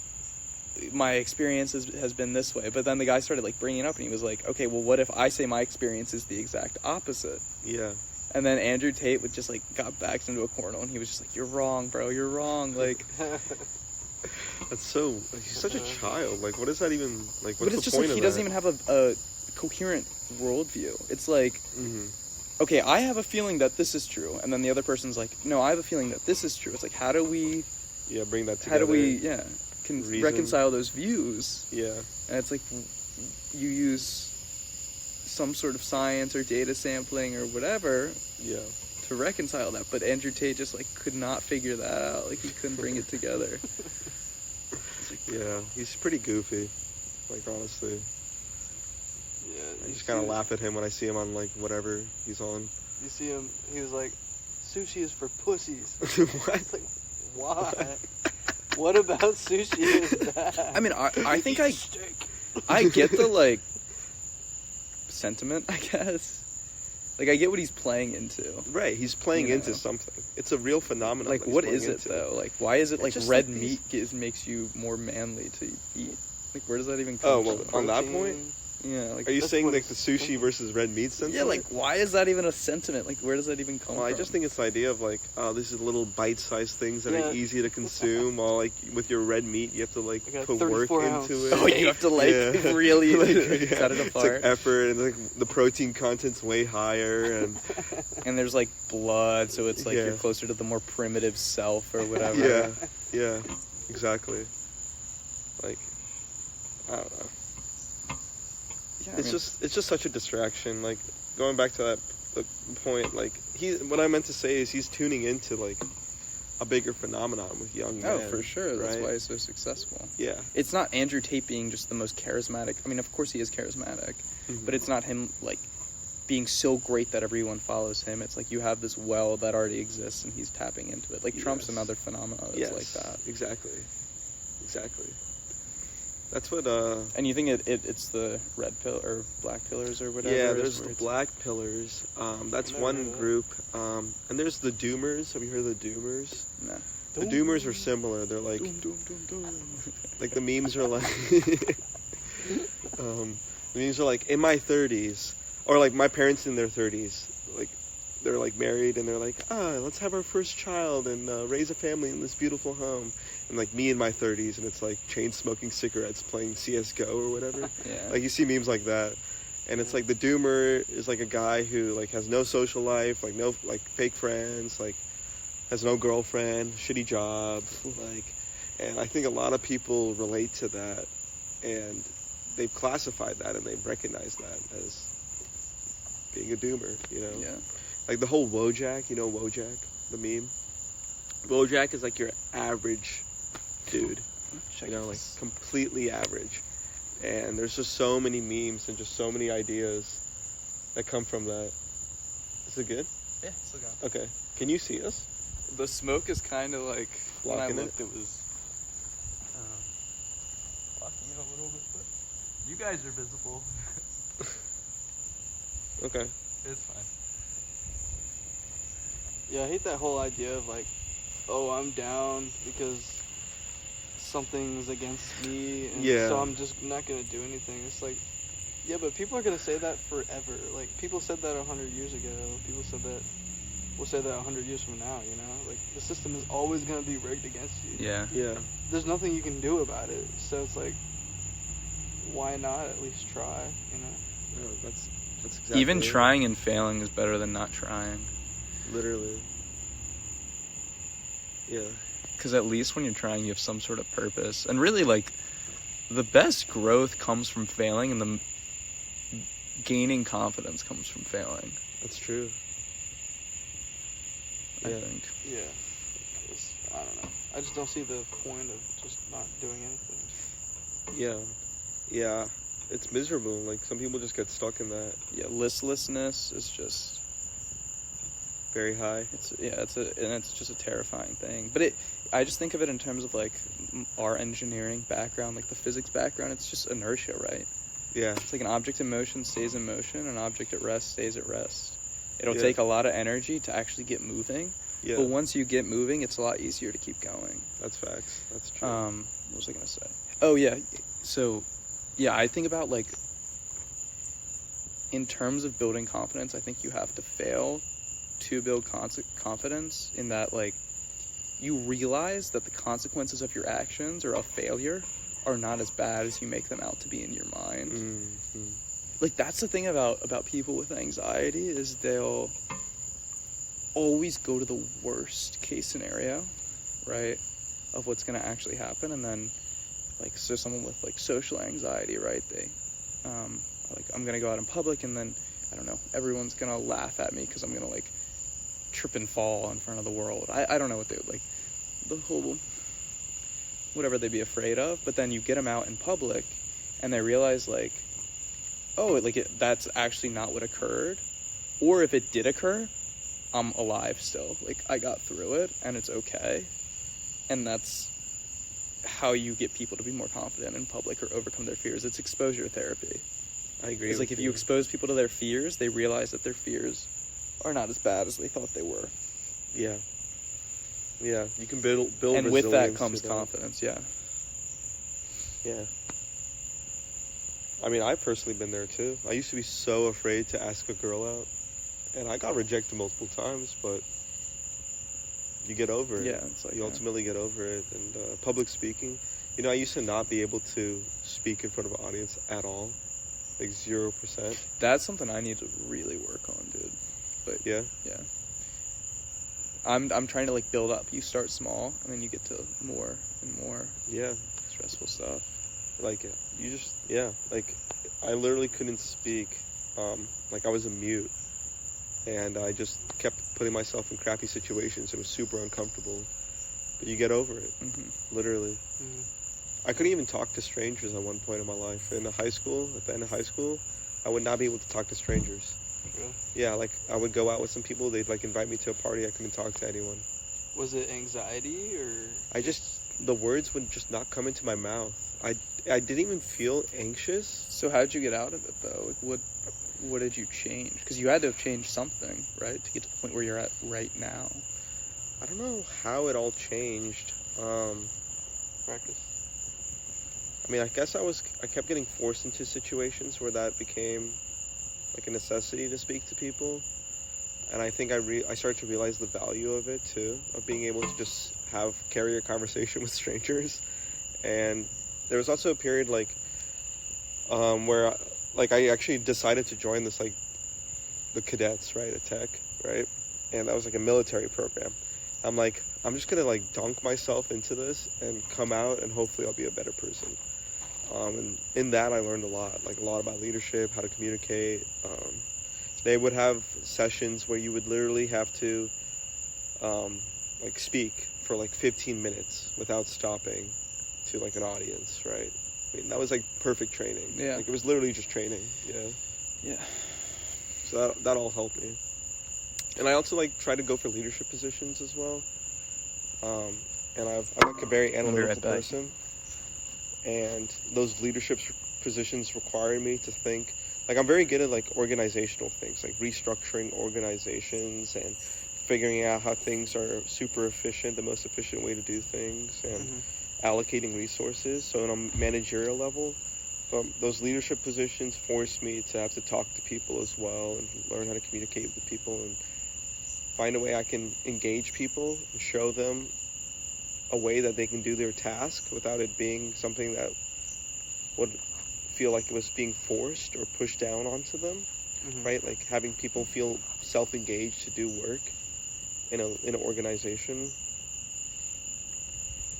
my experience has been this way. But then the guy started, like, bringing it up, and he was like, okay, well, what if I say my experience is the exact opposite? Yeah. And then Andrew Tate would just, like, got backed into a corner, and he was just like, you're wrong, bro, you're wrong. Like, That's so... He's such a child. Like, what is that even... Like, what's but it's the just point like of he doesn't that? even have a coherent worldview. It's like, okay, I have a feeling that this is true, and then the other person's like, no, I have a feeling that this is true. It's like, how do we... Yeah, bring that together. How do we, Reason. reconcile those views? Yeah. And it's like, you use some sort of science or data sampling or whatever Yeah. to reconcile that. But Andrew Tate just, like, could not figure that out. Like, he couldn't bring it together. Yeah, he's pretty goofy. Like, honestly. Yeah. I you just kind of see- laugh at him when I see him on, like, whatever he's on. You see him, he was like, sushi is for pussies. What? It's like, why? What about sushi is that? I mean, I think I Steak. get the, like, sentiment, I guess. Like, I get what he's playing into. Right, he's playing You into know. something. It's a real phenomenon. Like, that he's what playing is it, into. though? Like, why is it, It's like, just red like meat these- makes you more manly to eat? Like, where does that even come Oh, well, from? on that Protein. point? Yeah, like, Are you That's saying, what like, the it's sushi thinking. versus red meat sentiment? yeah, like, why is that even a sentiment? Like, where does that even come Well, from? I just think it's the idea of, like, oh, this is little bite-sized things that Yeah. are easy to consume, while, like, with your red meat, you have to, like, Like a put work 34 ounce into it. Oh, you have to, like, Yeah. really Like, cut it It's, apart. like, effort, and, like, the protein content's way higher, and... And there's, like, blood, so it's, like, Yeah. you're closer to the more primitive self or whatever. Yeah, yeah, exactly. Like, I don't know. Yeah, I It's mean, just such a distraction. Like, going back to that the point, like, what I meant to say is he's tuning into, like, a bigger phenomenon with young men. Oh, for sure. That's right? why he's so successful. Yeah. It's not Andrew Tate being just the most charismatic. I mean, of course he is charismatic, but it's not him, like, being so great that everyone follows him. It's like you have this well that already exists and he's tapping into it. Like, Trump's Yes. another phenomenon that's Yes, like that. Exactly. That's what, And you think it's the red pill or black pillars or whatever? yeah, is there's where the it's- Black Pillars. That's Never one heard of that. group. And there's the Doomers. Have you heard of the Doomers? No. The Doomers are similar. They're like, like the memes are like, the memes are like in my 30s, or like my parents in their 30s, like they're like married and they're like, let's have our first child and raise a family in this beautiful home, and like me in my 30s, and it's like chain smoking cigarettes playing CS:GO or whatever. Yeah. Like you see memes like that, and it's like the Doomer is like a guy who like has no social life, like no like fake friends, like has no girlfriend, shitty job, like, and I think a lot of people relate to that, and they've classified that and they've recognized that as being a Doomer, you know? Yeah. Like the whole Wojak, you know Wojak, the meme? Wojak is like your average dude, Check you know, like this. completely average. And there's just so many memes and just so many ideas that come from that. Is it good? Yeah, still going. Okay. Can you see us? The smoke is kind of like, when I Blocking it? looked, it was blocking it a little bit, but you guys are visible. Okay. It's fine. Yeah, I hate that whole idea of like, oh, I'm down because something's against me, and Yeah. so I'm just not gonna do anything. It's like, yeah, but people are gonna say that forever. Like, people said that 100 years ago. People said that. We'll say that 100 years from now. You know, like the system is always gonna be rigged against you. Yeah. Yeah. There's nothing you can do about it. So it's like, why not at least try? You know. No, that's exactly Even it. trying and failing is better than not trying. Literally. Yeah. Because at least when you're trying, you have some sort of purpose. And really, like, the best growth comes from failing, and the gaining confidence comes from failing, That's true. I Yeah. think. Yeah. I don't know. I just don't see the point of just not doing anything. Yeah. Yeah. It's miserable. Like, some people just get stuck in that Yeah, listlessness is just... very high. It's just a terrifying thing. But I just think of it in terms of like our engineering background, like the physics background. It's just inertia, right? Yeah. It's like an object in motion stays in motion, an object at rest stays at rest. It'll Yeah. take a lot of energy to actually get moving, Yeah. but once you get moving, it's a lot easier to keep going. That's facts. That's true. What was I gonna say? Oh yeah, so yeah, I think about like in terms of building confidence, I think you have to fail to build confidence in that, like, you realize that the consequences of your actions or a failure are not as bad as you make them out to be in your mind. Mm-hmm. Like, that's the thing about people with anxiety, is they'll always go to the worst case scenario, right, of what's going to actually happen. And then, like, so someone with like social anxiety, right, they like, I'm going to go out in public and then, I don't know, everyone's going to laugh at me because I'm going to like trip and fall in front of the world. I don't know what they would, like, the whole whatever they'd be afraid of. But then you get them out in public and they realize, like, oh, like, that's actually not what occurred. Or if it did occur, I'm alive still. Like, I got through it and it's okay. And that's how you get people to be more confident in public or overcome their fears. It's exposure therapy. I agree. It's like, if you expose people to their fears, they realize that their fears are not as bad as they thought they were. Yeah. Yeah, you can build and with that resilience comes to confidence. Yeah. Yeah. I mean, I've personally been there too. I used to be so afraid to ask a girl out, and I got rejected multiple times, but you get over it. Yeah, it's like, you ultimately get over it. And public speaking, you know, I used to not be able to speak in front of an audience at all, like 0%. That's something I need to really work on, dude. But yeah. I'm trying to like build up. You start small, and then you get to more and more. Yeah. Stressful stuff. Like, you just, yeah, like, I literally couldn't speak. Like, I was a mute, and I just kept putting myself in crappy situations. It was super uncomfortable, but you get over it. Mm-hmm. Literally. Mm-hmm. I couldn't even talk to strangers at one point in my life. In high school, at the end of high school, I would not be able to talk to strangers. Really? Yeah, like, I would go out with some people, they'd, like, invite me to a party, I couldn't talk to anyone. Was it anxiety, or...? The words would just not come into my mouth. I didn't even feel anxious. So how did you get out of it, though? Like, what did you change? Because you had to have changed something, right, to get to the point where you're at right now. I don't know how it all changed. Practice. I mean, I guess I kept getting forced into situations where that became like a necessity to speak to people. And I think I started to realize the value of it too, of being able to just carry a conversation with strangers. And there was also a period like where like I actually decided to join this, like, the cadets, right, at Tech, right? And that was like a military program. I'm like, I'm just gonna like dunk myself into this and come out, and hopefully I'll be a better person. And in that I learned a lot about leadership, how to communicate. They would have sessions where you would literally have to like speak for like 15 minutes without stopping to like an audience, right? I mean, that was like perfect training. Yeah. Like, it was literally just training. Yeah. Yeah. So that all helped me. And I also like try to go for leadership positions as well. And I'm like a very analytical person. And those leadership positions require me to think. Like, I'm very good at like organizational things, like restructuring organizations and figuring out how things are super efficient, the most efficient way to do things, and allocating resources. So on a managerial level, those leadership positions force me to have to talk to people as well and learn how to communicate with people and find a way I can engage people and show them a way that they can do their task without it being something that would feel like it was being forced or pushed down onto them, right? Like, having people feel self-engaged to do work in an organization.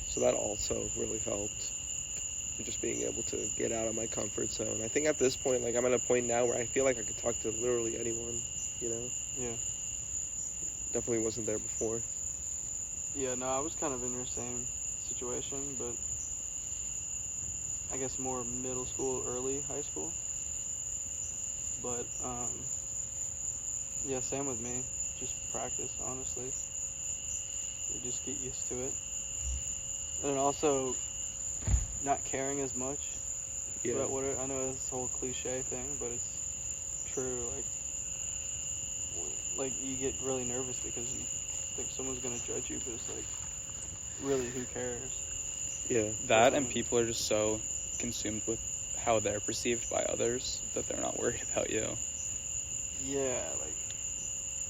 So that also really helped, just being able to get out of my comfort zone. I think at this point, like, I'm at a point now where I feel like I could talk to literally anyone, you know? Yeah. Definitely wasn't there before. Yeah, no, I was kind of in your same situation, but I guess more middle school, early high school. But, yeah, same with me. Just practice, honestly. You just get used to it. And then also not caring as much Yeah. about what I know it's this whole cliche thing, but it's true. Like you get really nervous because you think someone's gonna judge you, but it's like, really, who cares? Yeah. That and people are just so consumed with how they're perceived by others that they're not worried about you. Yeah, like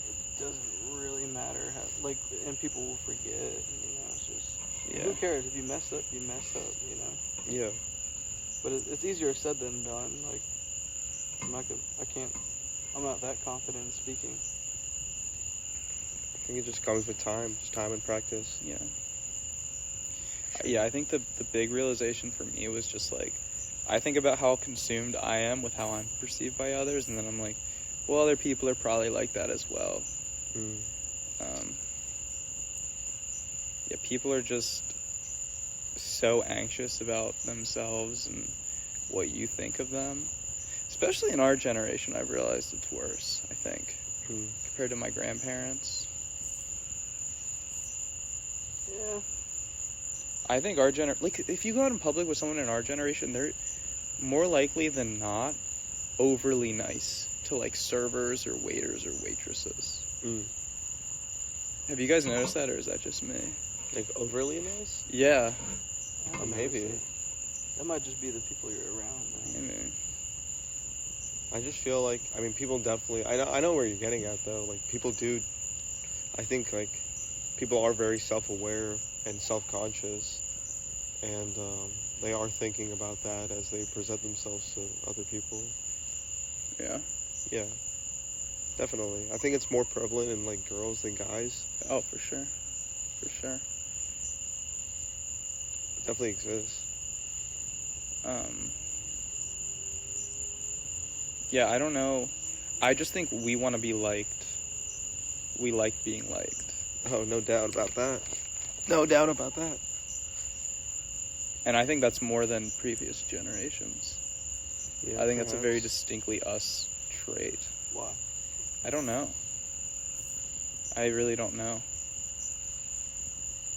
it doesn't really matter how, like, and people will forget. It's just who cares if you mess up? You mess up, Yeah. But it's easier said than done. Like I'm not that confident in speaking. I think it just comes with time, just time and practice. Yeah. Yeah, I think the big realization for me was just like, I think about how consumed I am with how I'm perceived by others, and then I'm like, well, other people are probably like that as well. Yeah, people are just so anxious about themselves and what you think of them. Especially in our generation, I've realized it's worse, I think, compared to my grandparents. Yeah. I think our like, if you go out in public with someone in our generation, they're more likely than not overly nice to, like, servers or waiters or waitresses. Have you guys noticed that, or is that just me? Like, overly nice? Yeah. Maybe. That might just be the people you're around. Maybe. I just feel like, I mean, people definitely, I know where you're getting at, though. Like, people do, I think, like, people are very self-aware and self-conscious, and they are thinking about that as they present themselves to other people. Yeah. Yeah. Definitely. I think it's more prevalent in, like, girls than guys. Oh, for sure. For sure. It definitely exists. Yeah, I don't know. I just think we want to be liked. We like being liked. Oh, no doubt about that. No doubt about that. And I think that's more than previous generations. Yeah, I think that's a very perhaps. distinctly us trait. Why? I don't know. I really don't know.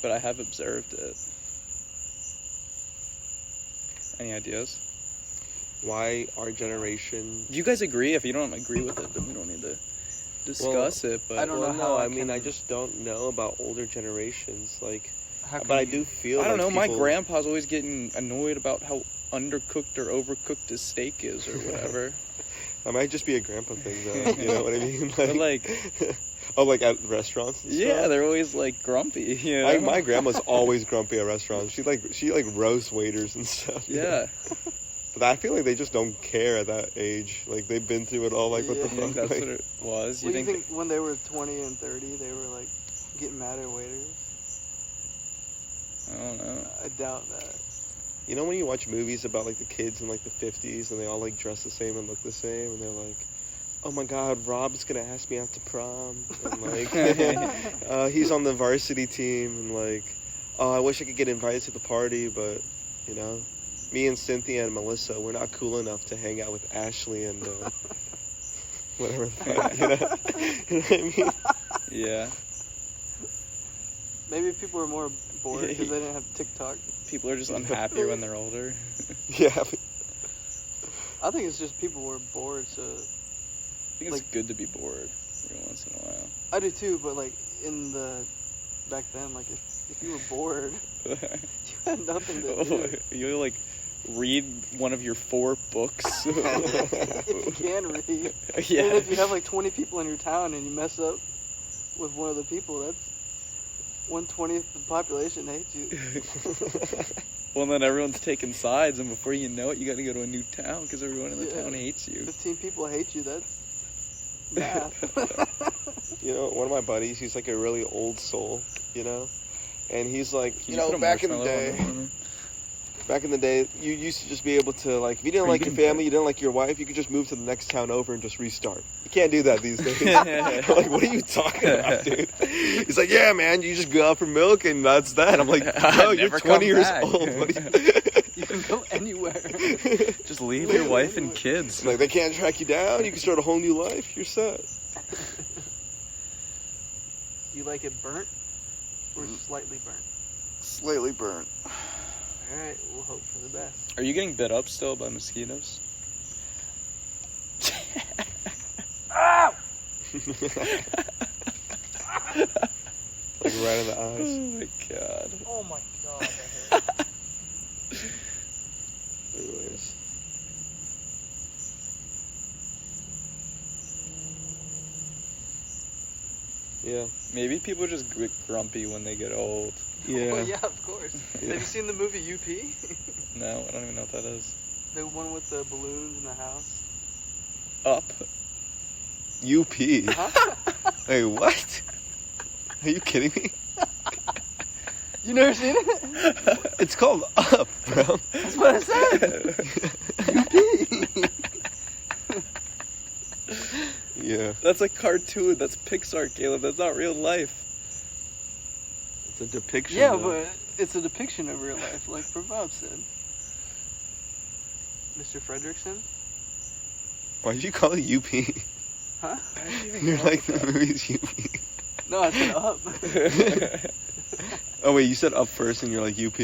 But I have observed it. Any ideas? Why our generation... Do you guys agree? If you don't agree with it, then we don't need to discuss it. But I don't know Well, how no, I I mean, can- I just don't know about older generations. Like, How but I can do you- feel I don't like know. My people- grandpa's always getting annoyed about how undercooked or overcooked his steak is, or whatever. That might just be a grandpa thing, though. You know what I mean? But, like... Oh, like at restaurants and Yeah, stuff? they're always, like, grumpy, you know? My grandma's always grumpy at restaurants. She roasts waiters and stuff. Yeah. But I feel like they just don't care at that age. Like, they've been through it all. Like, what the Yeah. You think fuck? that's Like, what it was? What do you think when they were 20 and 30, they were like getting mad at waiters? I don't know. I doubt that. you know when you watch movies about, like, the kids in, like, the 50s and they all, like, dress the same and look the same? And they're like, oh my god, Rob's gonna ask me out to prom. And, like, he's on the varsity team. And, like, oh, I wish I could get invited to the party, but, you know, me and Cynthia and Melissa, we're not cool enough to hang out with Ashley and whatever the fuck, you know? You know what I mean? Yeah. Maybe people were more bored because they didn't have TikTok. People are just unhappier when they're older. Yeah. I think it's just people were bored, so... I think it's good to be bored every once in a while. I do too, but, like, back then, like, if you were bored, you had nothing to do. You, like, read one of your 4 books. If you can read. Yeah. And if you have, like, 20 people in your town and you mess up with one of the people, that's 1/20 of the population hates you. Well, then everyone's taking sides, and before you know it, you got to go to a new town because everyone in the Yeah. town hates you. 15 people hate you, that's math. You know, one of my buddies, he's like a really old soul, you know? And he's like, Can you know, put a back in the marshmallow day, you used to just be able to, like, if you didn't like your family, you didn't like your wife, you could just move to the next town over and just restart. You can't do that these days. Like, what are you talking about, dude? He's like, yeah, man, you just go out for milk and that's that. I'm like, no, you're Never 20 come years back. old. What are you... You can go anywhere. Just leave your wife and kids. Like, they can't track you down. You can start a whole new life. You're set. You like it burnt or slightly burnt? Slightly burnt. Alright, we'll hope for the best. Are you getting bit up still by mosquitoes? Ow! Like right in the Oh eyes. my god. Oh my god, that hurt. Anyways. Yeah. Maybe people just get grumpy when they get old. Yeah. Well, yeah, of course. Yeah. Have you seen the movie UP? No, I don't even know what that is. The one with the balloons in the house? Up. UP. Huh? Hey, what? Are you kidding me? You never seen it? It's called Up, bro. That's what I said. UP. Yeah. That's a cartoon. That's Pixar, Caleb. That's not real life. It's a depiction. Yeah, though. but it's a depiction of real life, like Prabhat said. Mr. Fredrickson? Why did you call it UP? Huh? You're like, the movie's UP. No, I said Up. Oh, wait, you said Up first and you're like UP?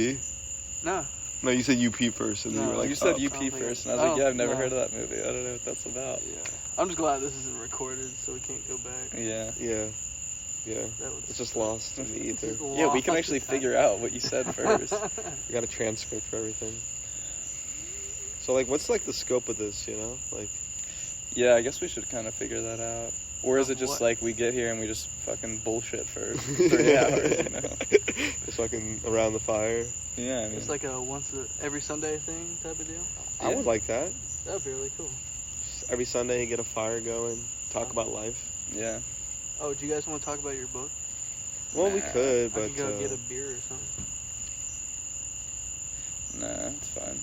No. No, you said UP first and then you No, were like, You said Up. UP I don't think first, it- and I was like, yeah, I've never no. heard of that movie. I don't know what that's about. Yeah. I'm just glad this isn't recorded, so we can't go back. Yeah. Yeah. Yeah. That would It's just lost in the ether. Yeah, we can lost. actually figure out what you said first. We got a transcript for everything. So, like, what's, like, the scope of this, you know? Like, Yeah, I guess we should kind of figure that out. Or is it just What? like we get here and we just fucking bullshit for 3 hours, you know? just fucking around the fire. Yeah, I mean, It's like a every Sunday thing type of deal. I Yeah. would like that. That would be really cool. Just every Sunday, you get a fire going, talk about life. yeah. Oh, do you guys want to talk about your book? Well, we Nah, could, I but could go get a beer or something. Nah, it's fine.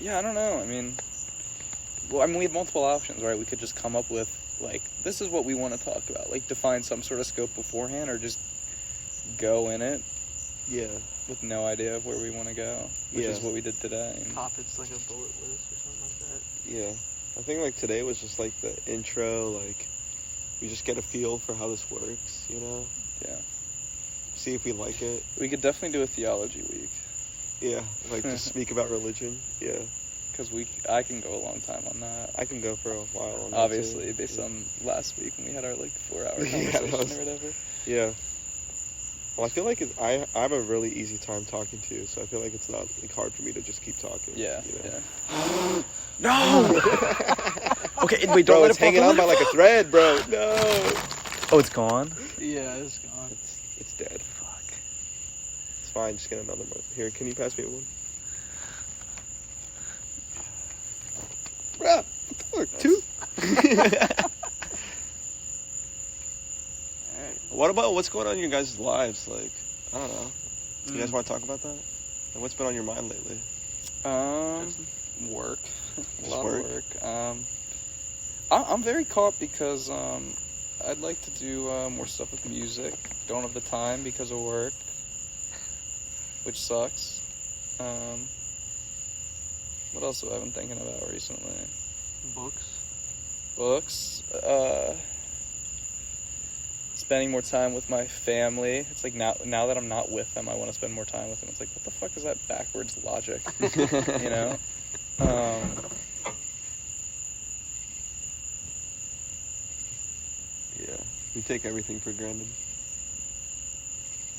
Yeah, I don't know. I mean, we have multiple options, right? We could just come up with, like, this is what we want to talk about. Like, define some sort of scope beforehand, or just go in it yeah, with no idea of where we want to go, which Yeah. is what we did today. And Topics like a bullet list or something like that. yeah. I think, like, today was just, like, the intro, like, we just get a feel for how this works, you know? yeah. See if we like it. We could definitely do a theology week, Yeah, like, just speak about religion. Yeah. because I can go a long time on that. I can go for a while on that, too. Obviously, based Yeah. on last week when we had our, like, 4-hour Yeah, conversation that was- or whatever. Yeah. Well, I feel like I have a really easy time talking to you, so I feel like it's not, like, hard for me to just keep talking. Yeah, you know? yeah. No! Okay, wait, Bro, don't let it's it fall, hanging don't on by let like it a thread, bro. No. fall. Oh, it's gone? Yeah, it's gone. It's dead. Fuck. It's fine. Just get another one. Here, can you pass me one? Bruh, what the fuck? 2? Alright. What about what's going on in your guys' lives? Like, I don't know. You guys Mm. want to talk about that? Like, what's been on your mind lately? Work. A Just lot work? of work. I'm very caught because I'd like to do more stuff with music. Don't have the time because of work, which sucks. What else have I been thinking about recently? Books. Spending more time with my family. It's like now that I'm not with them, I want to spend more time with them. It's like, what the fuck is that backwards logic? You know? Yeah, we take everything for granted.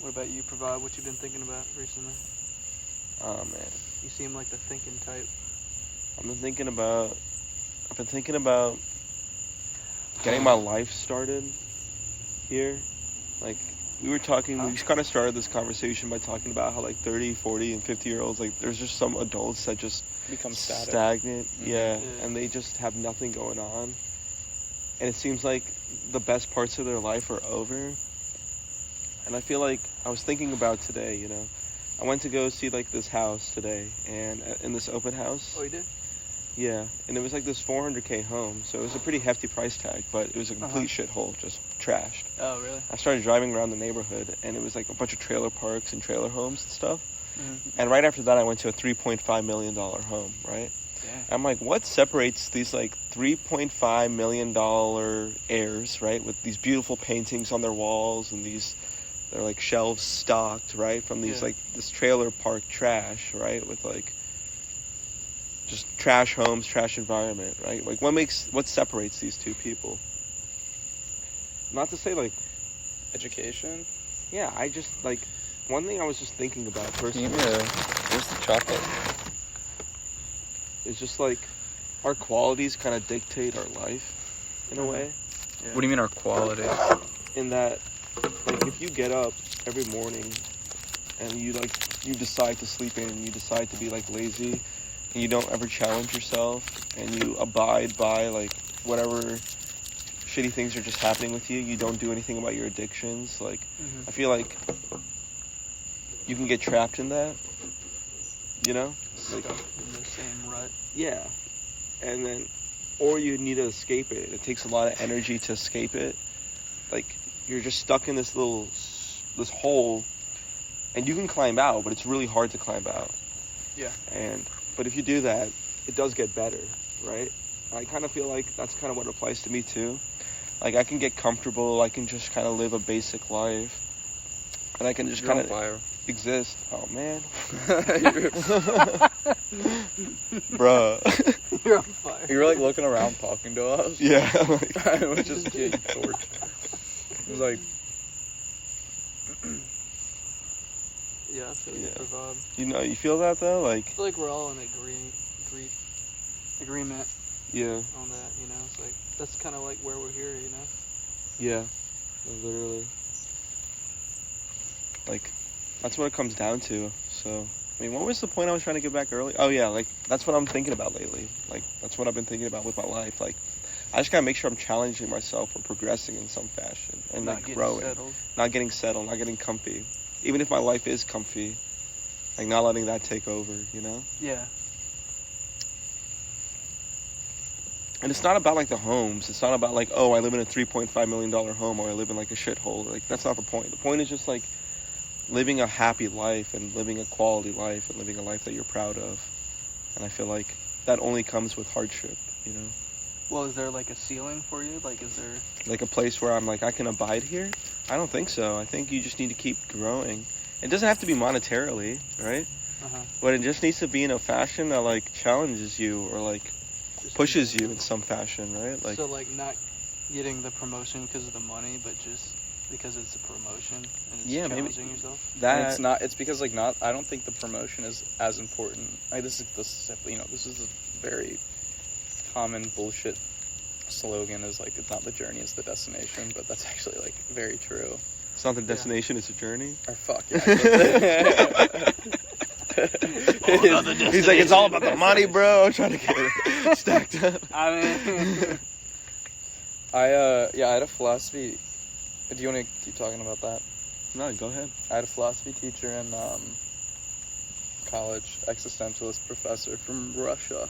What about you, Prabhat? What you been thinking about recently? Oh man, You seem like the thinking type. I've been thinking about getting my life started here. Like, we were talking, we just kind of started this conversation by talking about how, like, 30, 40, and 50-year-olds, like, there's just some adults that just Become static. stagnant, yeah, Yeah. and they just have nothing going on. And it seems like the best parts of their life are over. And I feel like I was thinking about today, you know. I went to go see, like, this house today, and in this open house. Oh, you did? Yeah, and it was like this $400K home, so it was a pretty hefty price tag, but it was a complete shithole, just trashed. Oh, really? I started driving around the neighborhood, and it was like a bunch of trailer parks and trailer homes and stuff. Mm-hmm. And right after that, I went to a $3.5 million home, right? Yeah. I'm like, what separates these like $3.5 million heirs, right, with these beautiful paintings on their walls and these they're like shelves stocked, right, from these like this trailer park trash, right, with like just trash homes, trash environment, right? Like what separates these two people? Not to say like education. Yeah, I just like one thing I was just thinking about personally. Where's the chocolate? It's just like our qualities kind of dictate our life in a way. Yeah. What do you mean our quality? In that, like, if you get up every morning and you decide to sleep in and you decide to be like lazy and you don't ever challenge yourself and you abide by like whatever shitty things are just happening with you, you don't do anything about your addictions, like I feel like you can get trapped in that, you know, like stuck in the same rut. Yeah, and then or you need to escape it. It takes a lot of energy to escape it. Like you're just stuck in this hole, and you can climb out, but it's really hard to climb out. Yeah. But if you do that, it does get better, right? I kind of feel like that's kind of what applies to me too. Like I can get comfortable, I can just kind of live a basic life, and I can just kind of exist. Oh man, bruh. You're on fire. You were like looking around talking to us. Yeah. I was just getting torched. It was like, yeah, I feel the vibe. You know, you feel that though, like. I feel like we're all in agreement. Yeah. On that, you know, it's like that's kind of like where we're here, you know. Yeah. Literally. Like, that's what it comes down to. So, I mean, what was the point I was trying to get back early? Oh yeah, like that's what I'm thinking about lately. Like that's what I've been thinking about with my life. Like, I just gotta make sure I'm challenging myself or progressing in some fashion and not like growing, not getting settled, not getting comfy. Even if my life is comfy, like not letting that take over, you know? Yeah. And it's not about like the homes. It's not about like, oh, I live in a $3.5 million home or I live in like a shithole. Like that's not the point. The point is just like living a happy life and living a quality life and living a life that you're proud of. And I feel like that only comes with hardship, you know? Well, is there like a ceiling for you? Like, is there like a place where I'm like, I can abide here? I don't think so. I think you just need to keep growing. It doesn't have to be monetarily, right? But it just needs to be in a fashion that like challenges you or like just pushes you in some fashion, right? Like, so like not getting the promotion because of the money, but just because it's a promotion and it's challenging yourself. That it's because like not. I don't think the promotion is as important. Like this is a very common bullshit slogan is like it's not the journey, it's the destination, but that's actually like very true. It's not the destination, it's a journey. Or fuck yeah. He's like, it's all about the money, bro. I'm trying to get it stacked up. I mean, I had a philosophy. Do you want to keep talking about that? No, go ahead. I had a philosophy teacher in college, existentialist professor from Russia.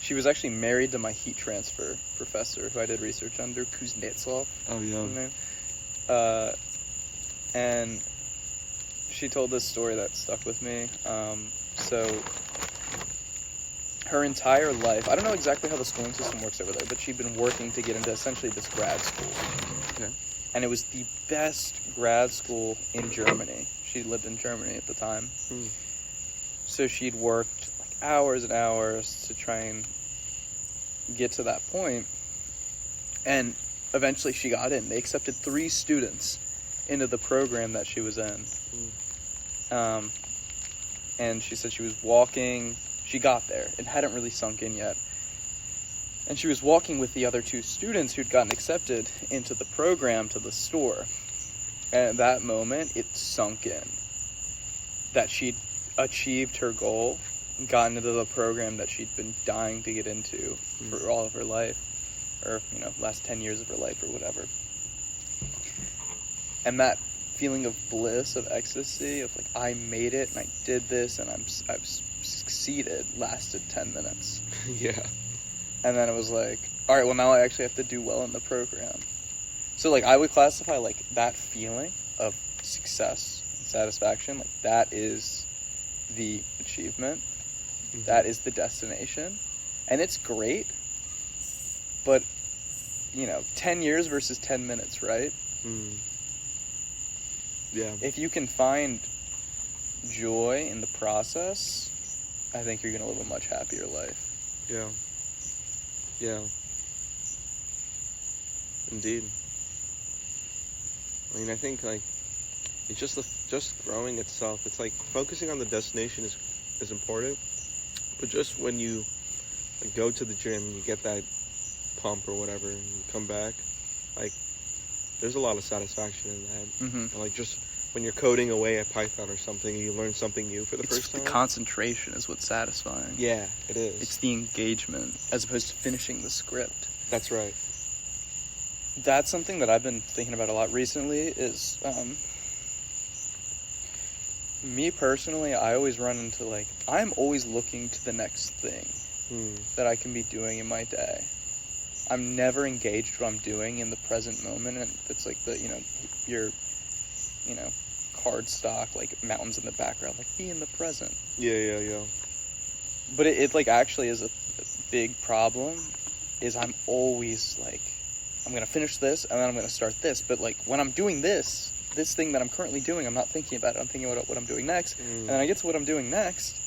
She was actually married to my heat transfer professor, who I did research under, Kuznetsov. Oh, yeah. And she told this story that stuck with me. So her entire life, I don't know exactly how the schooling system works over there, but she'd been working to get into essentially this grad school. Okay. And it was the best grad school in Germany. She lived in Germany at the time. So she'd worked like hours and hours to try and get to that point. And eventually she got in. They accepted 3 students into the program that she was in. And she said she was walking. She got there. It hadn't really sunk in yet. And she was walking with the other 2 students who'd gotten accepted into the program to the store. And at that moment, it sunk in that she'd achieved her goal and gotten into the program that she'd been dying to get into for all of her life. Or, last 10 years of her life or whatever. And that feeling of bliss, of ecstasy, of like, I made it and I did this and I've succeeded, lasted 10 minutes. Yeah. And then it was like, all right, well, now I actually have to do well in the program. So, like, I would classify, like, that feeling of success and satisfaction, like, that is the achievement. Mm-hmm. That is the destination. And it's great. But, 10 years versus 10 minutes, right? Yeah. If you can find joy in the process, I think you're going to live a much happier life. Yeah. Yeah. Indeed. I mean, I think, like, it's just growing itself. It's like focusing on the destination is important, but just when you go to the gym, you get that pump or whatever, and you come back, like, there's a lot of satisfaction in that. Mm-hmm. And, like, just when you're coding away at Python or something, and you learn something new for the first time. The concentration is what's satisfying. Yeah, it is. It's the engagement as opposed to finishing the script. That's right. That's something that I've been thinking about a lot recently is, me personally, I always run into, like, I'm always looking to the next thing that I can be doing in my day. I'm never engaged what I'm doing in the present moment, and it's like your card stock, like, mountains in the background, like, be in the present. Yeah. But it like, actually is a big problem, is I'm always, like, I'm going to finish this, and then I'm going to start this, but, like, when I'm doing this thing that I'm currently doing, I'm not thinking about it, I'm thinking about what I'm doing next, and then I get to what I'm doing next,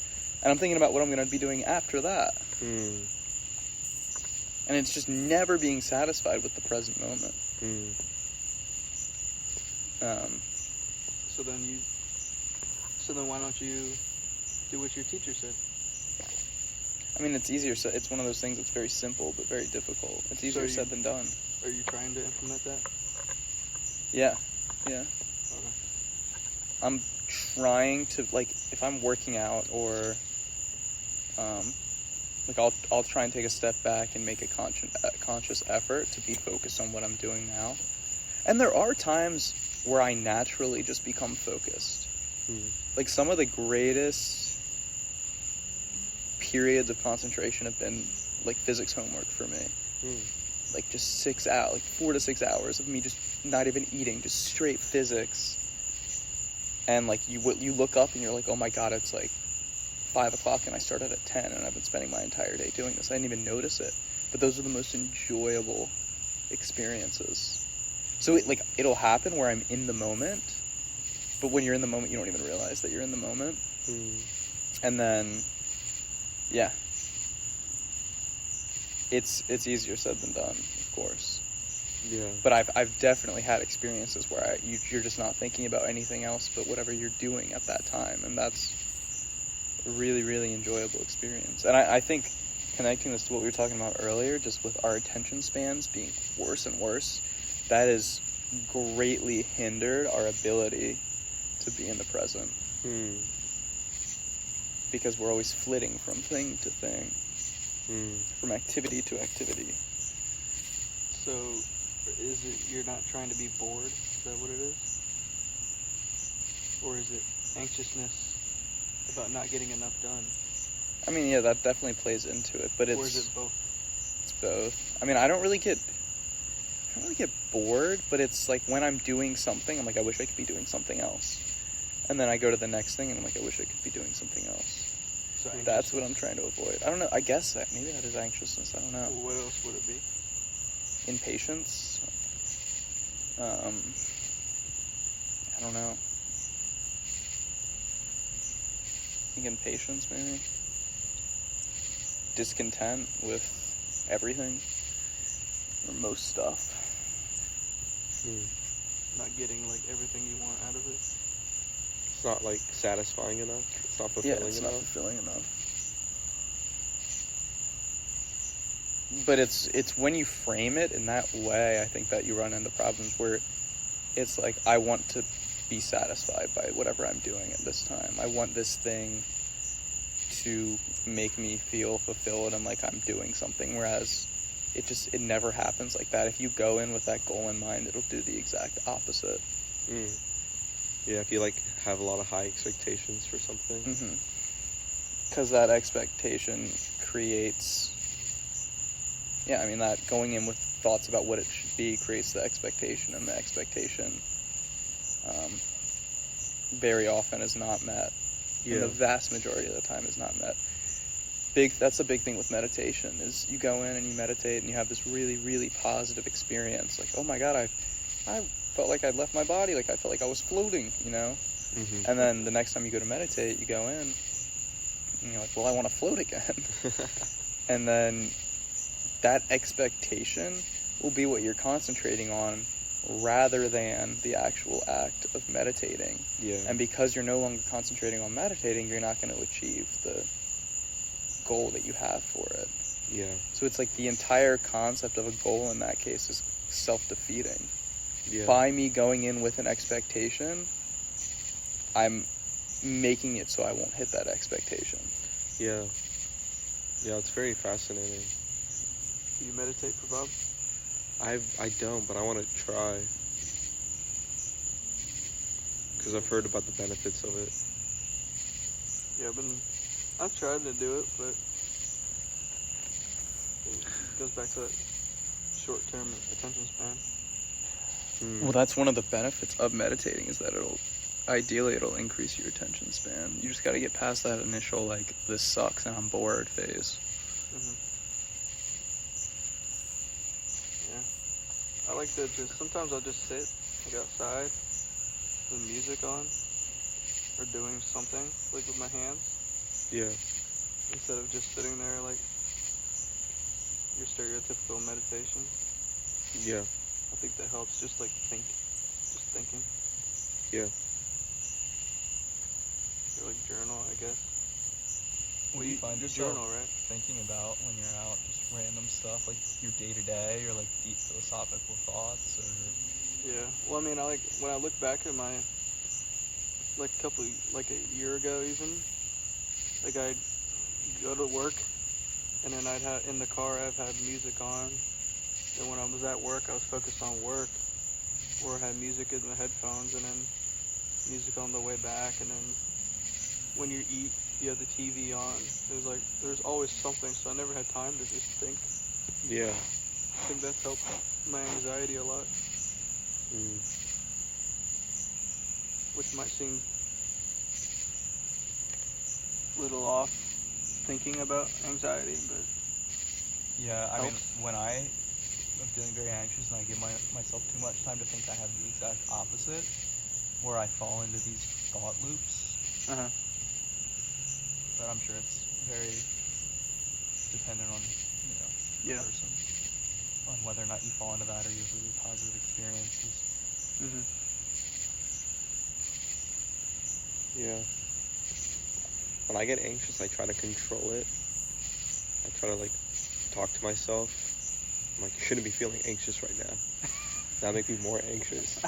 and I'm thinking about what I'm going to be doing after that. And it's just never being satisfied with the present moment. So then why don't you do what your teacher said? I mean, it's easier. It's one of those things that's very simple but very difficult. It's easier said than done. Are you trying to implement that? Yeah. Okay. I'm trying to, like, if I'm working out or, like, I'll try and take a step back and make a conscious effort to be focused on what I'm doing now. And there are times where I naturally just become focused. Like, some of the greatest periods of concentration have been, like, physics homework for me. Like, just 4 to 6 hours of me just not even eating, just straight physics. And, like, you look up and you're like, oh my god, it's like 5 o'clock and I started at 10 and I've been spending my entire day doing this. I didn't even notice it. But those are the most enjoyable experiences. So it'll happen where I'm in the moment, but when you're in the moment, you don't even realize that you're in the moment. And then, yeah, it's easier said than done, of course. Yeah. But I've definitely had experiences where you're just not thinking about anything else but whatever you're doing at that time, and that's a really, really enjoyable experience. And I think connecting this to what we were talking about earlier, just with our attention spans being worse and worse, that has greatly hindered our ability to be in the present. Because we're always flitting from thing to thing, from activity to activity. So, is it you're not trying to be bored? Is that what it is? Or is it anxiousness about not getting enough done? I mean, yeah, that definitely plays into it, but it's... Or is it both? It's both. I mean, I don't really get bored, but it's like when I'm doing something, I'm like, I wish I could be doing something else. And then I go to the next thing, and I'm like, I wish I could be doing something else. So that's what I'm trying to avoid. I don't know. I guess maybe that is anxiousness. I don't know. What else would it be? Impatience. I don't know. I think impatience, maybe. Discontent with everything. Or most stuff. Not getting, like, everything you want out of it? It's not, like, satisfying enough? It's not fulfilling enough? Yeah, it's not fulfilling enough. But it's when you frame it in that way, I think that you run into problems where it's like, I want to be satisfied by whatever I'm doing at this time. I want this thing to make me feel fulfilled and like I'm doing something, whereas it never happens like that. If you go in with that goal in mind, it'll do the exact opposite. Yeah, if you, like, have a lot of high expectations for something. Because that expectation creates... Yeah, I mean, that going in with thoughts about what it should be creates the expectation, and the expectation very often is not met. Yeah. And the vast majority of the time is not met. That's a big thing with meditation, is you go in and you meditate and you have this really, really positive experience. Like, oh my god, I felt like I'd left my body, like I felt like I was floating, you know? Mm-hmm. And then the next time you go to meditate, you go in, and you're like, well, I want to float again. And then that expectation will be what you're concentrating on rather than the actual act of meditating. Yeah. And because you're no longer concentrating on meditating, you're not going to achieve the goal that you have for it. Yeah. So it's like the entire concept of a goal in that case is self-defeating. Yeah. By me going in with an expectation, I'm making it so I won't hit that expectation. Yeah. Yeah, it's very fascinating. Do you meditate, Prabhat? I don't, but I want to try. Because I've heard about the benefits of it. Yeah, I've tried to do it, but it goes back to that short-term attention span. Mm. Well, that's one of the benefits of meditating, is that it'll increase your attention span. You just got to get past that initial, like, this sucks and I'm bored phase. Mm-hmm. I like to sometimes I'll just sit, like outside, with music on, or doing something, like with my hands, Yeah. instead of just sitting there like your stereotypical meditation. Yeah. I think that helps, just thinking. Yeah. Or like journal, I guess. What do you find yourself journal, right? thinking about when you're out? Just random stuff, like your day-to-day, or like deep philosophical thoughts, or... Yeah. Well, I mean, when I look back at my, like a year ago even, like I'd go to work, and then I'd have, in the car, I've had music on, and when I was at work, I was focused on work, or I had music in the headphones, and then music on the way back, and then when you eat, you have the TV on. There's always something, so I never had time to just think. Yeah. I think that's helped my anxiety a lot. Mm. Which might seem a little off thinking about anxiety, but Yeah, I mean, helps. when I'm feeling very anxious and I give myself too much time to think, I have the exact opposite, where I fall into these thought loops. Uh-huh. But I'm sure it's very dependent on, the Yeah. person, on whether or not you fall into that or you have really positive experiences. Mm-hmm. Yeah. When I get anxious, I try to control it. I try to, talk to myself. I'm like, you shouldn't be feeling anxious right now. That makes me more anxious.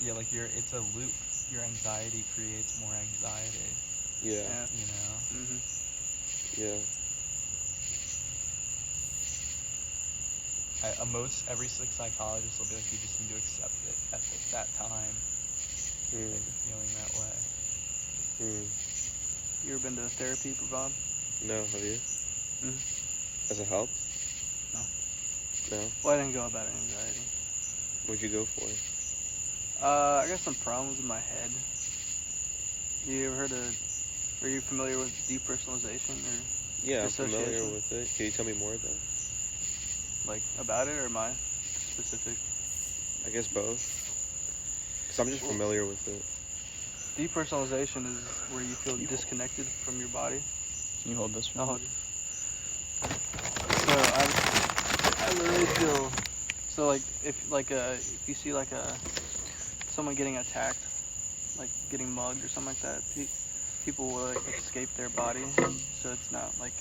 Yeah, like it's a loop. Your anxiety creates more anxiety, Yeah. Mm-hmm. Yeah. Every psychologist will be like, you just need to accept it at that time, that Mm. you're feeling that way. Mm. You ever been to therapy, Prabhat? No, have you? Mm-hmm. Has it helped? No. No? Well, I didn't go about anxiety. What'd you go for? I got some problems in my head. You ever are you familiar with depersonalization or Yeah, I'm familiar dissociation? with it. Can you tell me more though? Like about it or my specific? I guess both. Because I'm just familiar with it. Depersonalization is where you feel disconnected from your body. Can you hold this for I'll me? hold you. So I literally feel so if you see someone getting attacked, like getting mugged or something like that, people will escape their body, so it's not like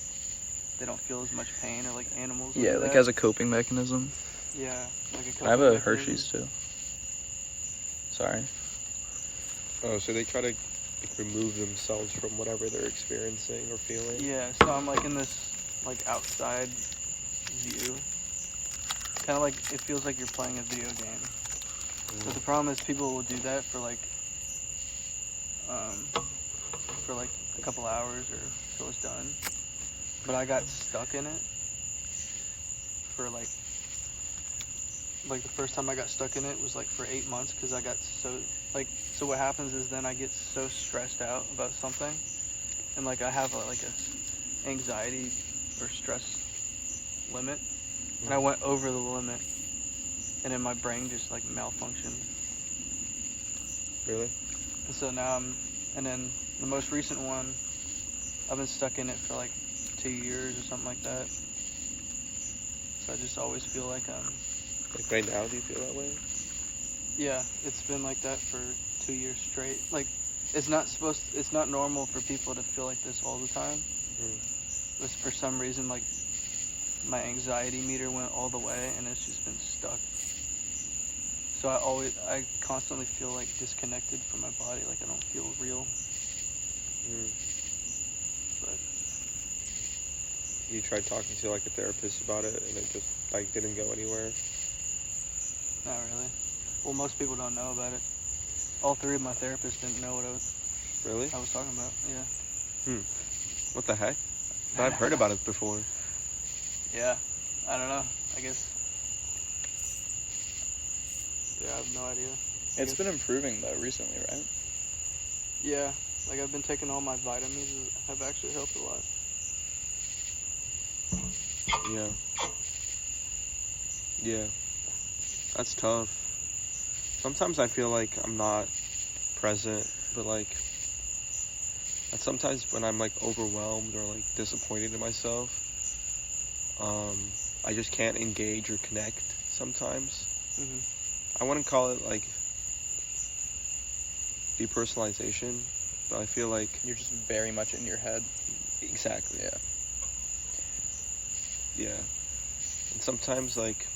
they don't feel as much pain, or like animals. Yeah, like like that. as a coping mechanism. Yeah, like a I have coping a mechanism. Hershey's too. Sorry. Oh, so they try to remove themselves from whatever they're experiencing or feeling? Yeah, so I'm in this outside view. Kind of it feels like you're playing a video game. But the problem is people will do that for a couple hours or till it's done. But I got stuck in it for the first time I got stuck in it was for 8 months, because I got so what happens is then I get so stressed out about something, and I have a anxiety or stress limit, and I went over the limit, and then my brain just like malfunctioned. Really? And so now and then the most recent one, I've been stuck in it for like 2 years or something like that. So I just always feel like Like right now, do you feel that way? yeah, it's been like that for 2 years straight. Like, it's not normal for people to feel like this all the time. But for some reason, like, my anxiety meter went all the way, and it's just been stuck. So I constantly feel like disconnected from my body, like I don't feel real. But you tried talking to like a therapist about it, and it just like didn't go anywhere? not really. Well, most people don't know about it. All 3 of my therapists didn't know what I Really? was talking about. Yeah. What the heck? But I've heard about it before. Yeah. I don't know. I guess. Yeah, I have no idea. It's been improving though recently, right? Yeah. Like, I've been taking all my vitamins. Have actually helped a lot. Yeah. Yeah. That's tough. Sometimes I feel like I'm not present, but like sometimes when I'm like overwhelmed or like disappointed in myself, I just can't engage or connect sometimes. I wouldn't call it like depersonalization, but I feel like You're just very much in your head. exactly. Yeah. Yeah. And sometimes, like,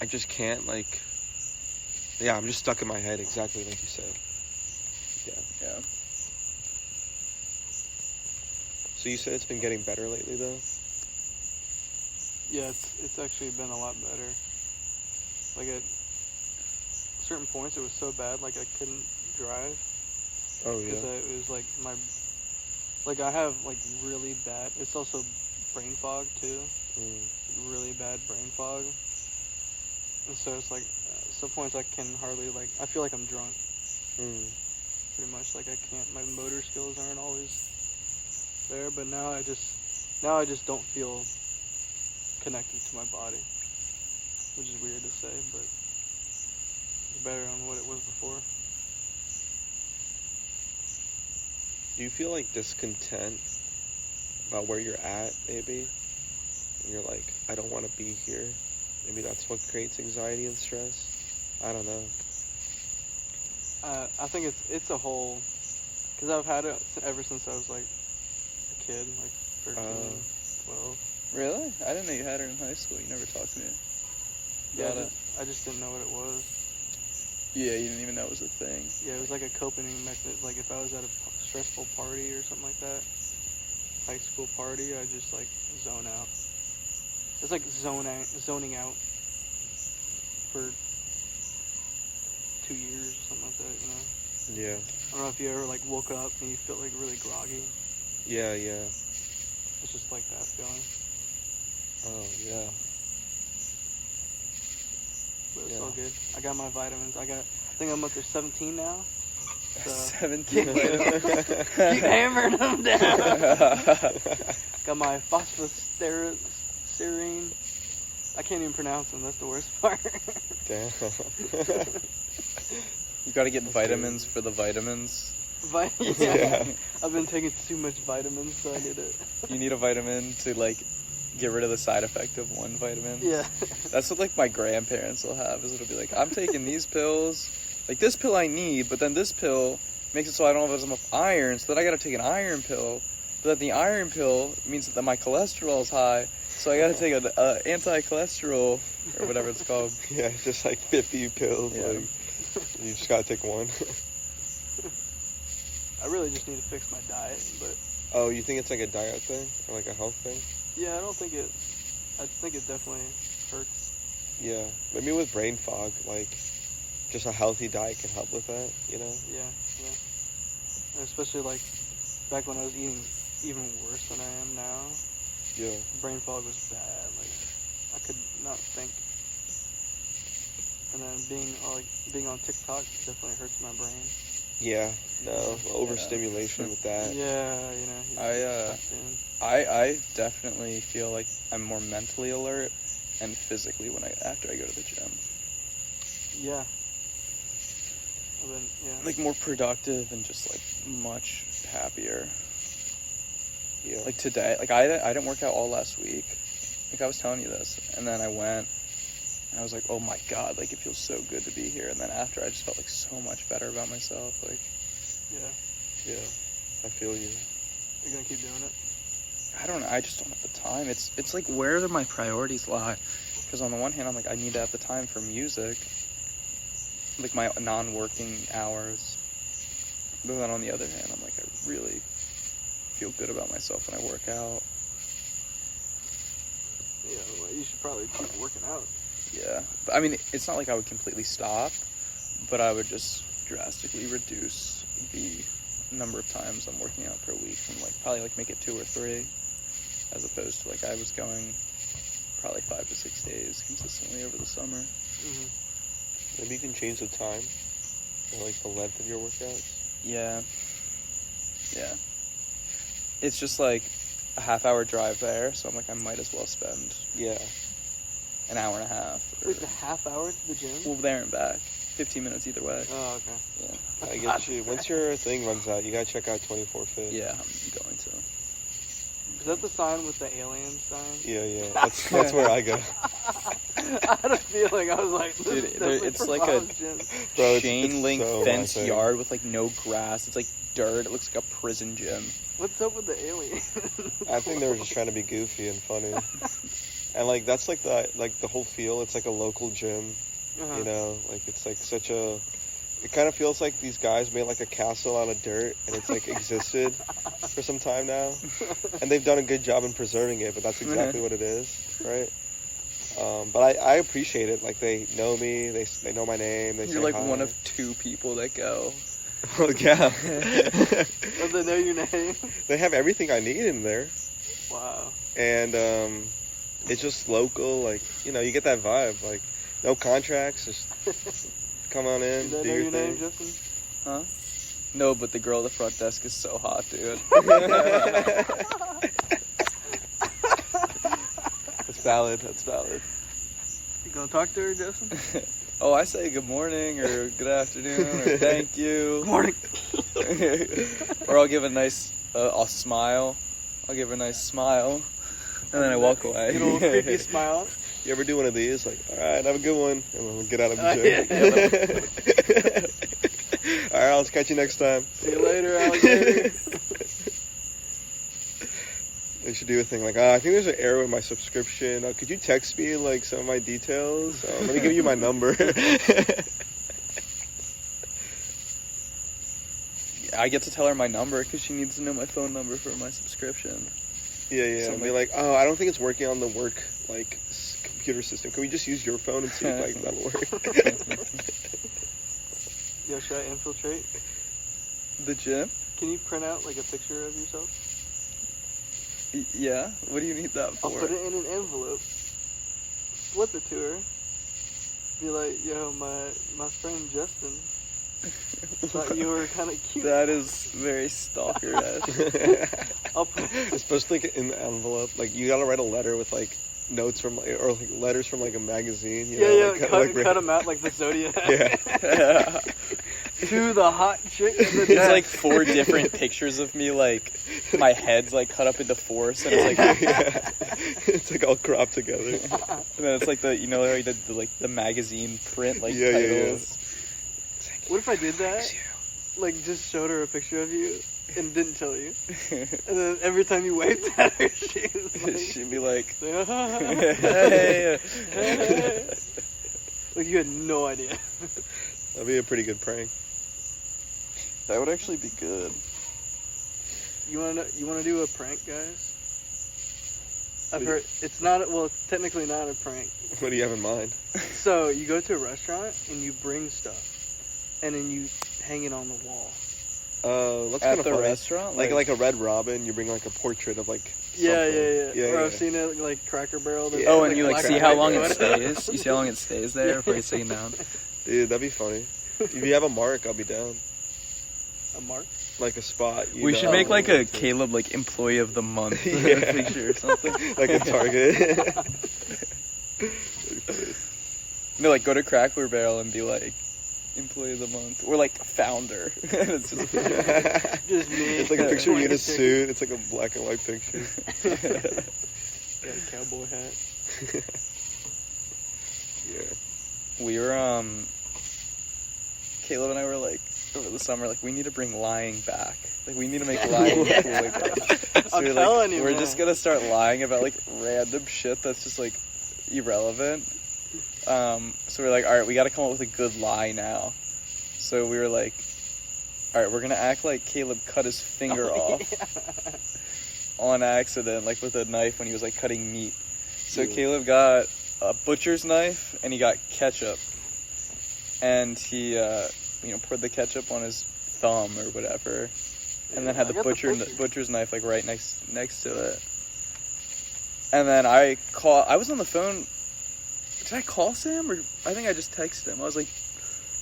I just can't, like, yeah, I'm just stuck in my head, exactly like you said. Yeah. Yeah. So you said it's been getting better lately, though? Yeah, it's actually been a lot better. Like, at certain points, it was so bad, like, I couldn't drive. Oh, yeah. Because it was, like, like, I have, like, really bad, it's also brain fog, too. Really bad brain fog. And so it's, like, some points I can hardly, like, I feel like I'm drunk. Pretty much, like, I can't, my motor skills aren't always there, but now I just don't feel connected to my body, which is weird to say, but it's better than what it was before. Do you feel, like, discontent about where you're at, maybe? And you're like, I don't want to be here. Maybe that's what creates anxiety and stress? I don't know. I think it's a whole, because I've had it ever since I was like a kid, like 13, 12. Really? I didn't know you had it in high school. You never talked to me. Yeah, Got it. I just didn't know what it was. Yeah, you didn't even know it was a thing. Yeah, it was like a coping mechanism. Like if I was at a stressful party or something like that, high school party, I just like zone out. It's like zoning out for 2 years or something like that, you know? Yeah. I don't know if you ever like woke up and you felt like really groggy. Yeah. It's just like that feeling. Oh, yeah. But it's Yeah. all good. I got my vitamins. I think I'm up to 17 now. So 17. keep hammering them down. Got my phosphoserine. I can't even pronounce them. That's the worst part. Damn. You gotta get vitamins for the vitamins. Yeah. I've been taking too much vitamins, so I need it. You need a vitamin to like get rid of the side effect of one vitamin. Yeah. That's what like my grandparents will have. Is it'll be like, I'm taking these pills. Like this pill I need, but then this pill makes it so I don't have as much iron, so then I gotta take an iron pill. But then the iron pill means that my cholesterol is high, so I gotta take an anti-cholesterol or whatever it's called. Yeah, it's just like 50 pills. Yeah. Like, you just gotta take one. I really just need to fix my diet, but Oh, you think it's like a diet thing? Or like a health thing? yeah, I think it definitely hurts. Yeah. Maybe with brain fog, like, just a healthy diet can help with that, you know? Yeah. And especially like back when I was eating even worse than I am now. Yeah. Brain fog was bad. Like I could not think. And then being on TikTok definitely hurts my brain. Yeah. No, overstimulation with that. Yeah, you know. I definitely feel like I'm more mentally alert and physically after I go to the gym. Yeah. And then, yeah. Like more productive and just like much happier. Yeah. Like today, like I didn't work out all last week. Like I was telling you this, and then I went, and I was like, oh my god, like it feels so good to be here. And then after, I just felt like so much better about myself. Like, Yeah. Yeah. I feel you. You're gonna keep doing it? I don't know. I just don't have the time. It's like where do my priorities lie? Because on the one hand, I'm like I need to have the time for music, like my non-working hours. But then on the other hand, I'm like I really feel good about myself when I work out. Yeah, well, you should probably keep working out. Yeah, but I mean, it's not like I would completely stop, but I would just drastically reduce the number of times I'm working out per week, and like probably like make it 2 or 3, as opposed to like I was going probably 5 to 6 days consistently over the summer. Mm-hmm. Maybe you can change the time, or like the length of your workouts. Yeah. It's just like a half-hour drive there, so I'm like I might as well spend Yeah. an hour and a half. Or, Wait, a half hour to the gym? well, there and back, 15 minutes either way. Oh, okay. Yeah. I get you. Once your thing runs out, you gotta check out 24 Fit. Yeah, I'm going to. Is that the sign with the alien sign? Yeah. That's where I go. I had a feeling. I was like, this Dude, is definitely it's for like a Bob's gym. Bro, it's chain link so my fence thing. yard with like no grass. It's like dirt. It looks like a prison gym. What's up with the alien? I think they were just trying to be goofy and funny. And like that's like the whole feel. It's like a local gym, Uh-huh. you know. Like it's like such a. It kind of feels like these guys made like a castle out of dirt, and it's like existed for some time now, and they've done a good job in preserving it. But that's exactly what it is, right? But I appreciate it. Like they know me, they know my name. They You're say like hi. one of 2 people that go. Oh yeah. Oh, they know your name? They have everything I need in there. Wow. And it's just local, like, you know, you get that vibe, like, no contracts, just come on in, Do they do know your your thing. name, Justin? Huh? No, but the girl at the front desk is so hot, dude. That's valid. You gonna talk to her, Justin? Oh, I say good morning or good afternoon or thank you. Good morning. Or I'll give a nice, I'll smile. I'll give her a nice smile. And then I walk away. Good old creepy smile. You ever do one of these, like, all right, have a good one, and then we'll get out of the Yeah. gym. All right, I'll catch you next time. See you later, alligator. They should do a thing like, I think there's an error in my subscription. Could you text me, like, some of my details? Let me give you my number. I get to tell her my number because she needs to know my phone number for my subscription. Yeah. So And be like, I don't think it's working on the work, like, computer system. Can we just use your phone and see if, like, that'll work? Yo, should I infiltrate? The gym? Can you print out, like, a picture of yourself? Yeah? What do you need that I'll for? put it in an envelope. Flip it to her. Be like, yo, my friend Justin thought you were kind of cute. That is very stalker-esque. I'll put Especially like, in the envelope. Like, you gotta write a letter with, like, notes from, like, or, like, letters from, like, a magazine. You know, yeah, like, cut them out like the Zodiac. Yeah. To the hot chick in the It's desk. like 4 different pictures of me, like, my head's, like, cut up into 4s, and it's like, Yeah. It's, like, all cropped together. and then it's like the, you know, like the magazine print, like, Yeah, yeah, yeah. titles. What if I did that? Like, just showed her a picture of you and didn't tell you. And then every time you waved at her, she was like, She'd be like, hey. Like, you had no idea. That'd be a pretty good prank. that would actually be good. You wanna do a prank, guys? I've heard it's not. Well, it's technically not a prank. What do you have in mind? So you go to a restaurant and you bring stuff, and then you hang it on the wall. That's At kind of the funny. restaurant? Like a Red Robin, you bring, like, a portrait of, like, Yeah. something. Or I've seen it like Cracker Barrel. Yeah. Oh, and you, like, black see and how white long it photo. stays? You see how long it stays there before you take it down? Dude, that'd be funny. If you have a mark, I'll be down. A mark? Like a spot. We should make, like, a Caleb, like, employee of the month Yeah. picture or something. Like a Target. No, like go to Crackler Barrel and be like employee of the month or like founder. It's just Just me. It's like a picture of you in a Ticket. suit. It's like a black and white picture. Got a cowboy hat. Yeah. we were Caleb and I were like over the summer like we need to bring lying back. Like we need to make lying Yeah. cool again. I'm we're telling you, we're man. just gonna start lying about like random shit that's just like irrelevant. So we're like, all right, we got to come up with a good lie now. So we were like, all right, we're gonna act like Caleb cut his finger Oh, off on accident, like with a knife when he was like cutting meat. So Yeah. Caleb got a butcher's knife and he got ketchup, and he poured the ketchup on his thumb or whatever, and then had I the got the picture. butcher's knife like right next to it. And then I was on the phone. Did I call Sam, or I think I just texted him. I was like,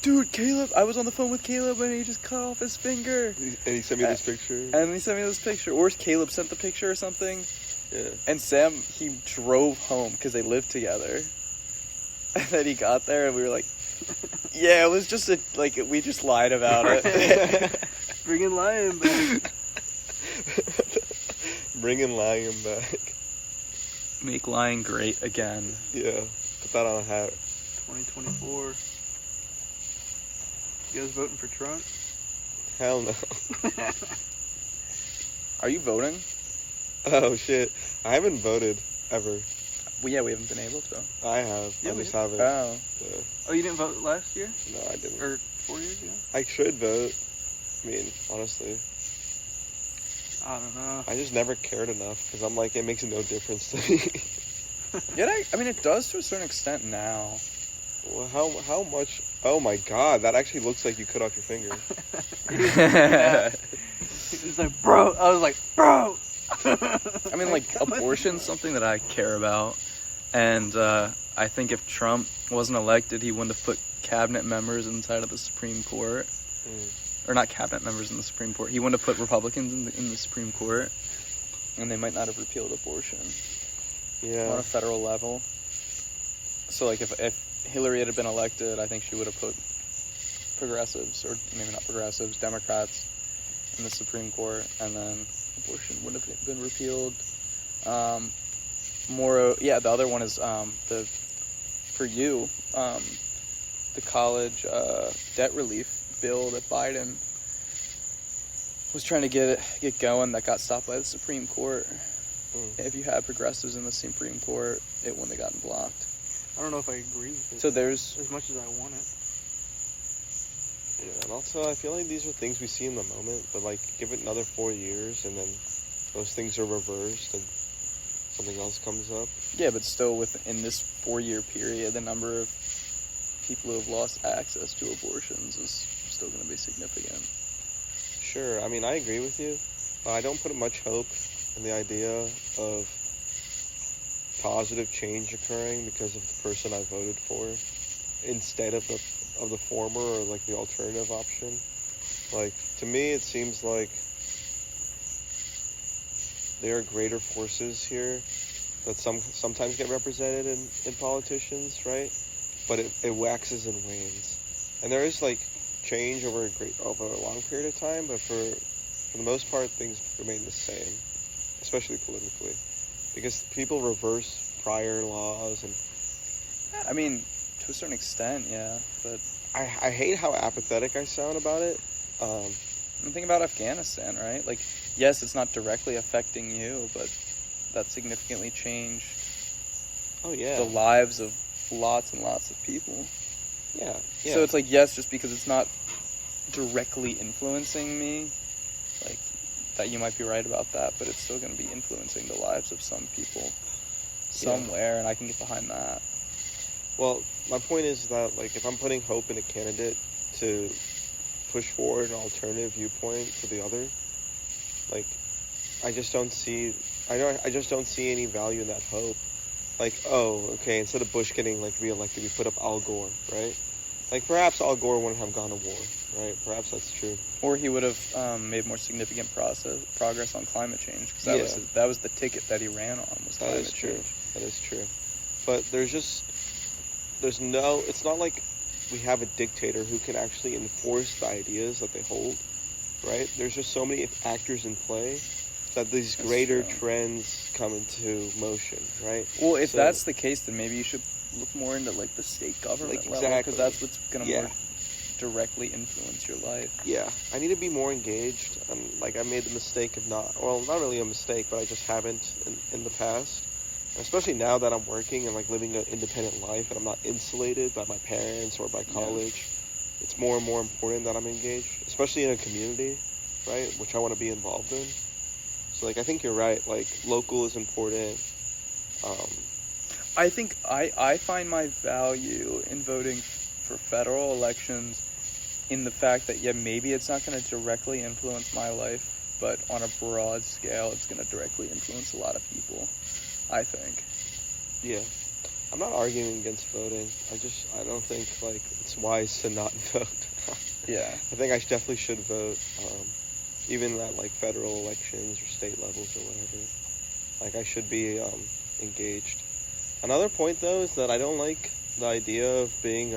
dude, Caleb, I was on the phone with Caleb and he just cut off his finger. And he sent me this picture. And he sent me this picture. Or Caleb sent the picture or something. Yeah. And Sam, he drove home because they lived together. And then he got there and we were like, yeah, it was just we just lied about it. Bringing lion back. Bringing lying back. Make lying great again. Yeah. Put that on a hat. 2024. You guys voting for Trump? Hell no. Are you voting? Oh shit. I haven't voted ever. Well, yeah, we haven't been able to. I have. Yeah, I we just have. haven't. Oh. Yeah. Oh, you didn't vote last year? No, I didn't. Or 4 years ago? I should vote. I mean, honestly, I don't know. I just never cared enough because I'm like, it makes no difference to me. Yeah, I mean, it does to a certain extent now. Well, how much? Oh my god, that actually looks like you cut off your finger. Yeah. He was like, bro. I was like, bro. I mean, like, abortion's something that I care about. And I think if Trump wasn't elected, he wouldn't have put cabinet members inside of the Supreme Court. Or not cabinet members in the Supreme Court. He wouldn't have put Republicans in the Supreme Court. And they might not have repealed abortion on Yeah. a federal level. So, like, if Hillary had been elected, I think she would have put progressives, or maybe not progressives, Democrats in the Supreme Court, and then abortion would have been repealed. The other one is the college debt relief bill that Biden was trying to get going, that got stopped by the Supreme Court. If you had progressives in the Supreme Court, it wouldn't have gotten blocked. I don't know if I agree with it. So there's as much as I want it. Yeah, and also I feel like these are things we see in the moment, but like give it another 4 years and then those things are reversed and something else comes up. Yeah, but still within this 4-year period, the number of people who have lost access to abortions is still going to be significant. Sure, I mean I agree with you, but I don't put much hope in the idea of positive change occurring because of the person I voted for instead of the former or like the alternative option. Like to me it seems like there are greater forces here that sometimes get represented in politicians, right? But it waxes and wanes. And there is like change over a long period of time, but for the most part things remain the same, especially politically. Because people reverse prior laws and I mean, to a certain extent, yeah, but I hate how apathetic I sound about it. think about Afghanistan, right? Like, yes, it's not directly affecting you, but that significantly changed the the lives of lots and lots of people. Yeah. So it's like, yes, just because it's not directly influencing me, like, that you might be right about that, but it's still going to be influencing the lives of some people somewhere, and I can get behind that. Well, my point is that, like, if I'm putting hope in a candidate to push forward an alternative viewpoint to the other, like, I just don't see any value in that hope. Like, oh, okay, instead of Bush getting, like, reelected, we put up Al Gore, right? Like, perhaps Al Gore wouldn't have gone to war, right? Perhaps that's true. Or he would have made more significant progress on climate change, because that was the ticket that he ran on, was climate change. That is true. but there's no, it's not like we have a dictator who can actually enforce the ideas that they hold, right? There's just so many actors in play that these greater trends come into motion, right? Well, if that's the case, then maybe you should look more into like the state government level, because that's what's gonna more directly influence your life. Yeah, I need to be more engaged, and like I made the mistake of not really a mistake, but I just haven't in the past. And especially now that I'm working and like living an independent life and I'm not insulated by my parents or by college, it's more and more important that I'm engaged, especially in a community, right, which I want to be involved in. So like I think you're right, like local is important. I think I find my value in voting for federal elections in the fact that maybe it's not going to directly influence my life, but on a broad scale it's going to directly influence a lot of people, I think. Yeah, I'm not arguing against voting. I don't think like it's wise to not vote. Yeah, I think I definitely should vote, even at like federal elections or state levels or whatever. Like I should be engaged. Another point though is that I don't like the idea of being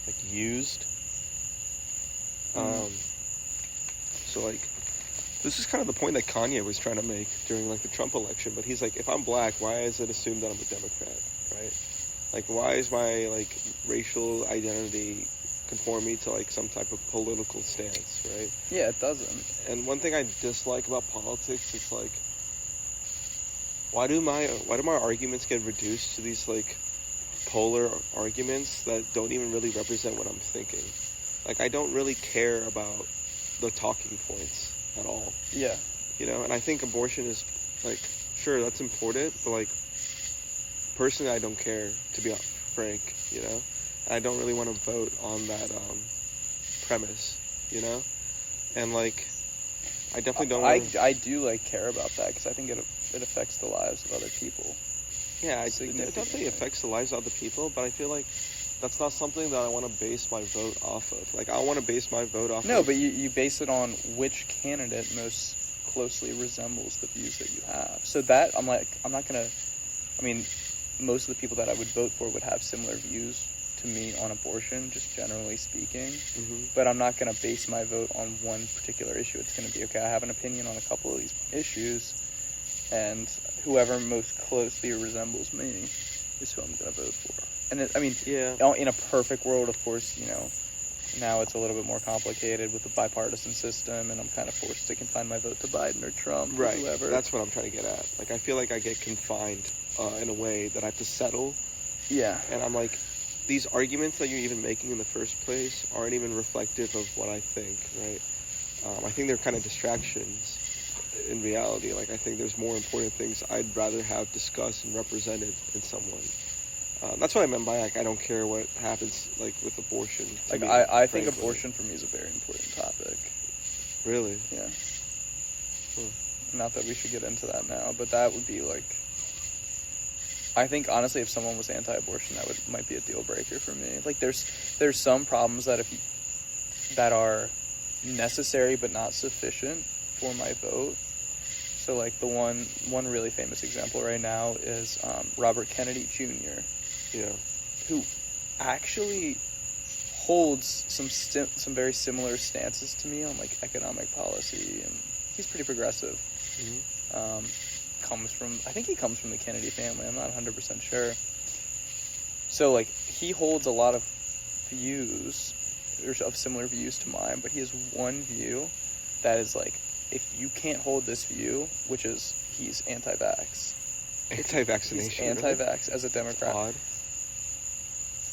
like used. So like this is kind of the point that Kanye was trying to make during like the Trump election, but he's like, if I'm black, why is it assumed that I'm a Democrat, right? Like why is my like racial identity conform me to like some type of political stance, right? Yeah, it doesn't. And one thing I dislike about politics is like, why do my arguments get reduced to these like polar arguments that don't even really represent what I'm thinking? Like I don't really care about the talking points at all. Yeah. You know, and I think abortion is like, sure, that's important, but like personally I don't care, to be frank, you know? I don't really want to vote on that premise, you know? And like I definitely don't I do like care about that because I think it affects the lives of other people. Yeah, it definitely affects the lives of other people, but I feel like that's not something that I want to base my vote off of. Like, I want to base my vote off No, but you base it on which candidate most closely resembles the views that you have. So that, I'm not going to... I mean, most of the people that I would vote for would have similar views to me on abortion, just generally speaking. Mm-hmm. But I'm not going to base my vote on one particular issue. It's going to be, okay, I have an opinion on a couple of these issues, and whoever most closely resembles me is who I'm going to vote for. And in a perfect world, of course, you know, now it's a little bit more complicated with the bipartisan system, and I'm kind of forced to confine my vote to Biden or Trump or whoever. That's what I'm trying to get at. Like, I feel like I get confined in a way that I have to settle. Yeah. And I'm like, these arguments that you're even making in the first place aren't even reflective of what I think, right? I think they're kind of distractions in reality. Like, I think there's more important things I'd rather have discussed and represented in someone. That's what I meant by, like, I don't care what happens, like, with abortion. Like, I think abortion for me is a very important topic. Really? Yeah. Not that we should get into that now, but that would be, like... I think, honestly, if someone was anti-abortion, that might be a deal breaker for me. Like, there's some problems that that are necessary but not sufficient for my vote. So, like, the one really famous example right now is Robert Kennedy Jr., who actually holds some very similar stances to me on, like, economic policy, and he's pretty progressive. Mm-hmm. I think he comes from the Kennedy family. I'm not 100% sure. So, like, he holds a lot of views, or of similar views to mine, but he has one view that is, like, if you can't hold this view, which is he's anti-vax. Anti-vaccination. He's anti-vax as a Democrat. Odd.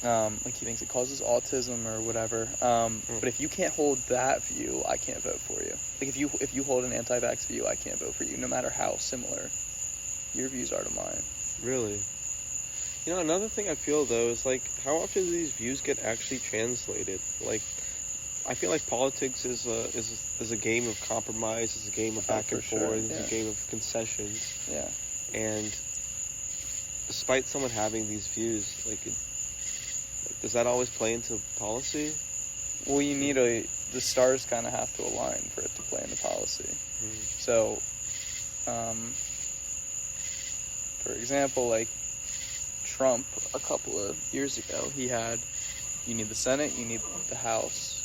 Like, he thinks it causes autism or whatever. But if you can't hold that view, I can't vote for you. Like, if you hold an anti-vax view, I can't vote for you, no matter how similar your views are to mine. Really? You know, another thing I feel, though, is, like, how often do these views get actually translated? Like, I feel like politics is a game of compromise, is a game of back and forth, is a game of concessions. Yeah. And despite someone having these views, like, does that always play into policy? Well, you need the stars kind of have to align for it to play into policy. So, For example, like Trump a couple of years ago, he had, you need the Senate, you need the House,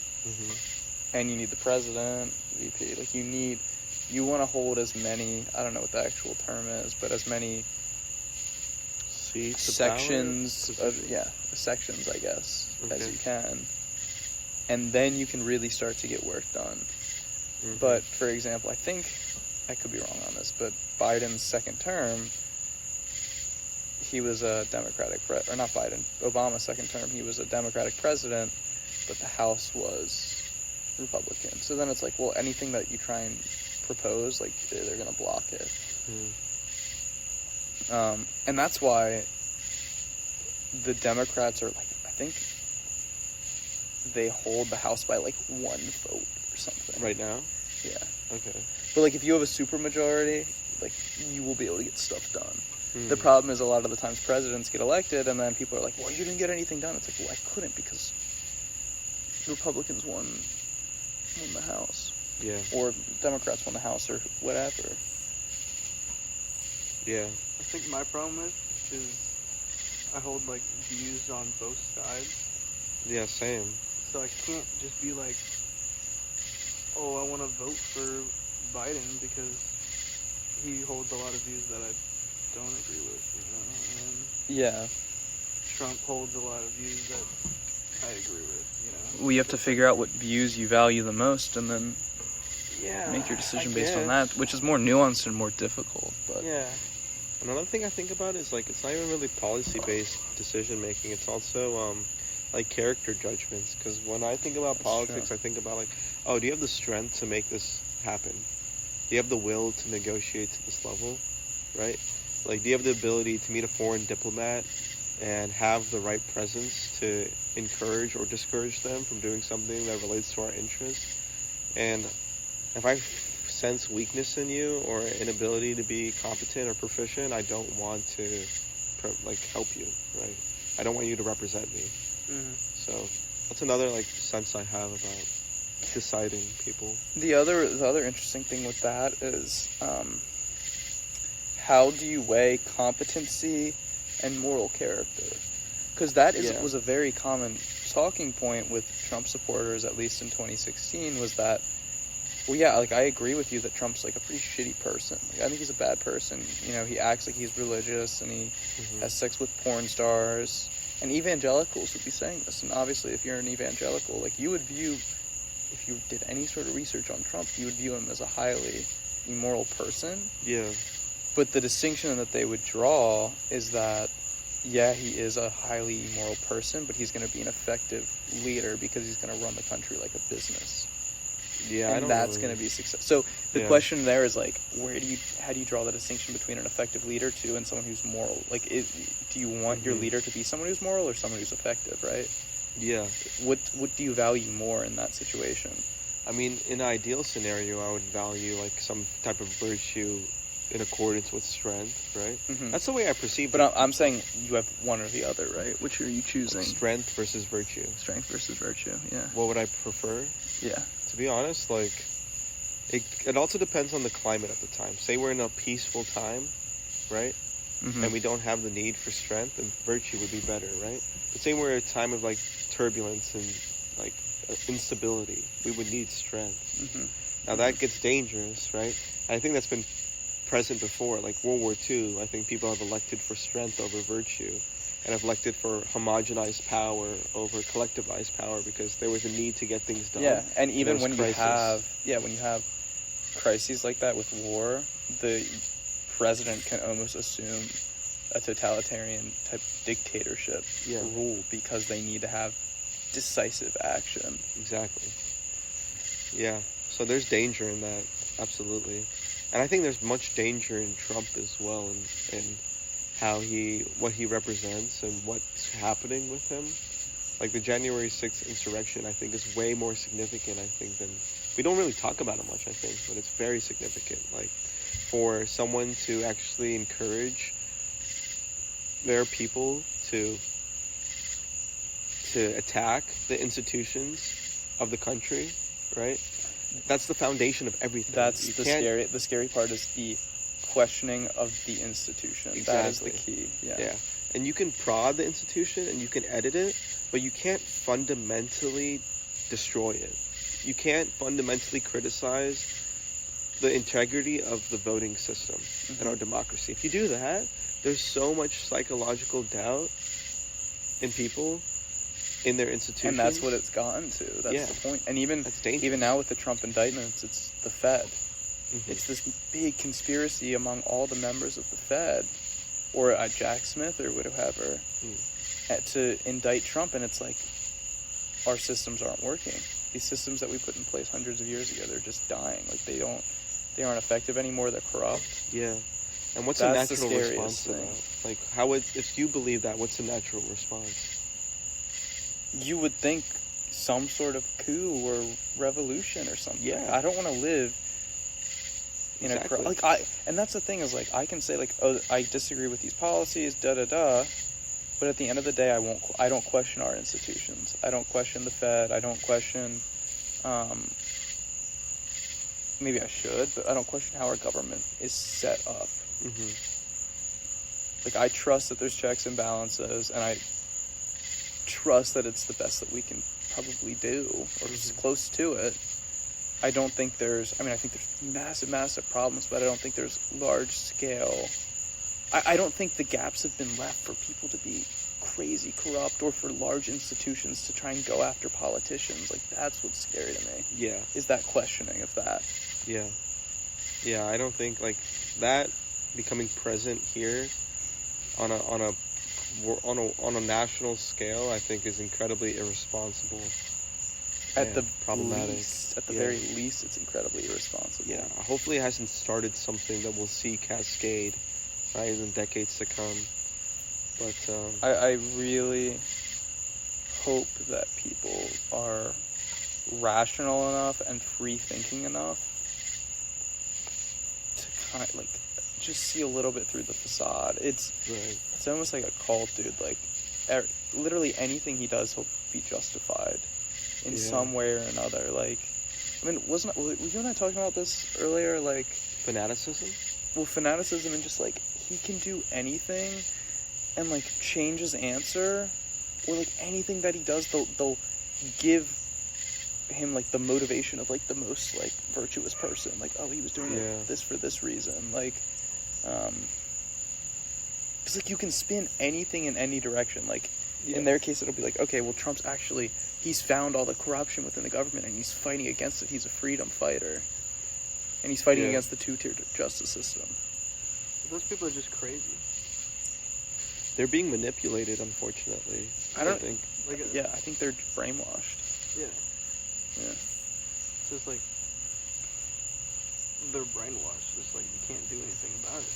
and you need the president, VP. Like you want to hold as many, I don't know what the actual term is, but as many Seats, sections sections, sections, I guess, as Okay. you can. And then you can really start to get work done. Mhm. But, for example, I think, I could be wrong on this, but Biden's second term, he was a Democratic, or not Biden, Obama's second term, he was a Democratic president, but the House was Republican. So then it's like, well, anything that you try and propose, like, they're going to block it. And that's why the Democrats are, like, I think they hold the House by, like, 1 vote or something. Right now? Yeah. Okay. But, like, if you have a supermajority, like, you will be able to get stuff done. Hmm. The problem is a lot of the times presidents get elected, and then people are like, well, you didn't get anything done. It's like, well, I couldn't because Republicans won the House. Yeah. Or Democrats won the House, or whatever. Yeah. I think my problem is I hold like views on both sides, Yeah, same. so I can't just be like, oh, I want to vote for Biden because he holds a lot of views that I don't agree with, you know, and Yeah. Trump holds a lot of views that I agree with, you know. Well, you have to figure out what views you value the most, and then Yeah. make your decision I based on guess. that, which is more nuanced and more difficult. But Yeah. Another thing I think about is like it's not even really policy-based decision making. It's also like character judgments. Because when I think about That's politics, true. I think about like, oh, do you have the strength to make this happen? Do you have the will to negotiate to this level, right? Like, do you have the ability to meet a foreign diplomat and have the right presence to encourage or discourage them from doing something that relates to our interests? And if I sense weakness in you or inability to be competent or proficient, I don't want to help you, right? I don't want you to represent me. Mm-hmm. So that's another like sense I have about deciding people. the other interesting thing with that is, how do you weigh competency and moral character? Because that Yeah. was a very common talking point with Trump supporters, at least in 2016, was that, well, yeah, like, I agree with you that Trump's, like, a pretty shitty person. Like, I think he's a bad person. You know, he acts like he's religious, and he has sex with porn stars. And evangelicals would be saying this. And obviously, if you're an evangelical, like, you would view, if you did any sort of research on Trump, you would view him as a highly immoral person. Yeah. But the distinction that they would draw is that, yeah, he is a highly immoral person, but he's going to be an effective leader because he's going to run the country like a business. Yeah, I And don't that's really- going to be success. So the Yeah. question there is, like, how do you draw the distinction between an effective leader to and someone who's moral? Like, do you want your Mhm. leader to be someone who's moral or someone who's effective, right? Yeah. What do you value more in that situation? I mean, in an ideal scenario, I would value like some type of virtue in accordance with strength, right? Mhm. That's the way I perceive But it. I'm saying you have one or the other, right? Which are you choosing? Strength versus virtue. Strength versus virtue, yeah. What would I prefer? Yeah. To be honest, like, it also depends on the climate at the time. Say we're in a peaceful time, right? Mhm. And we don't have the need for strength, and virtue would be better, right? But say we're in a time of like turbulence and like instability, we would need strength. Mhm. Now that gets dangerous, right? I think that's been present before, like World War II. I think people have elected for strength over virtue, and have elected for homogenized power over collectivized power because there was a need to get things done. Yeah, and even there's when you crisis. have crises like that with war, the president can almost assume a totalitarian type dictatorship Yeah. rule because they need to have decisive action. Exactly. Yeah. So there's danger in that, absolutely. And I think there's much danger in Trump as well, and what he represents and what's happening with him. Like the January 6th insurrection, I think is way more significant, I think, than, we don't really talk about it much, I think, but it's very significant. Like, for someone to actually encourage their people to attack the institutions of the country, right? That's the foundation of everything. That's You the can't- scary part is the questioning of the institution. That is the key. Yeah. And you can prod the institution and you can edit it, but you can't fundamentally destroy it. You can't fundamentally criticize the integrity of the voting system in our democracy. If you do that, there's so much psychological doubt in people, in their institutions. And that's what it's gotten to. That's the point. And even now with the Trump indictments, it's the Fed. It's this big conspiracy among all the members of the Fed, or Jack Smith or whatever, to indict Trump. And it's like, our systems aren't working. These systems that we put in place hundreds of years ago, they're just dying. Like, they aren't effective anymore. They're corrupt. Yeah. And what's That's the natural the response to thing. that? Like, if you believe that, what's the natural response? You would think some sort of coup or revolution or something. Yeah. I don't want to live in a and that's the thing is, like, I can say, like, oh, I disagree with these policies, but at the end of the day, I don't question our institutions. I don't question the Fed. I don't question, maybe I should, but I don't question how our government is set up. Like, I trust that there's checks and balances, and I trust that it's the best that we can probably do, or as close to it. I think there's massive problems, but I don't think there's large scale. I don't think the gaps have been left for people to be crazy corrupt, or for large institutions to try and go after politicians. Like, that's what's scary to me. Yeah. Is that questioning of that. Yeah. Yeah, I don't think, like, that becoming present here on a national scale, I think, is incredibly irresponsible. At the problematic. At the very least, it's incredibly irresponsible. Yeah. Hopefully it hasn't started something that we'll see cascade, right, in decades to come. But I really hope that people are rational enough and free thinking enough to kind of, like, just see a little bit through the facade. It's almost like a cult, dude. Like, literally anything he does, he'll be justified in some way or another. Like, I mean, were you and I talking about this earlier? Like, fanaticism? Well, fanaticism, and just, like, he can do anything and, like, change his answer, or, like, anything that he does, they'll give him, like, the motivation of, like, the most, like, virtuous person. Like, oh, he was doing this for this reason. Like, because, like, you can spin anything in any direction. Like, in their case, it'll be like, okay, well, he's found all the corruption within the government, and he's fighting against it. He's a freedom fighter. And he's fighting against the two-tier justice system. Those people are just crazy. They're being manipulated, unfortunately. I think. I think they're brainwashed. Yeah. Yeah. It's just like, they're brainwashed. It's like, you can't do anything about it.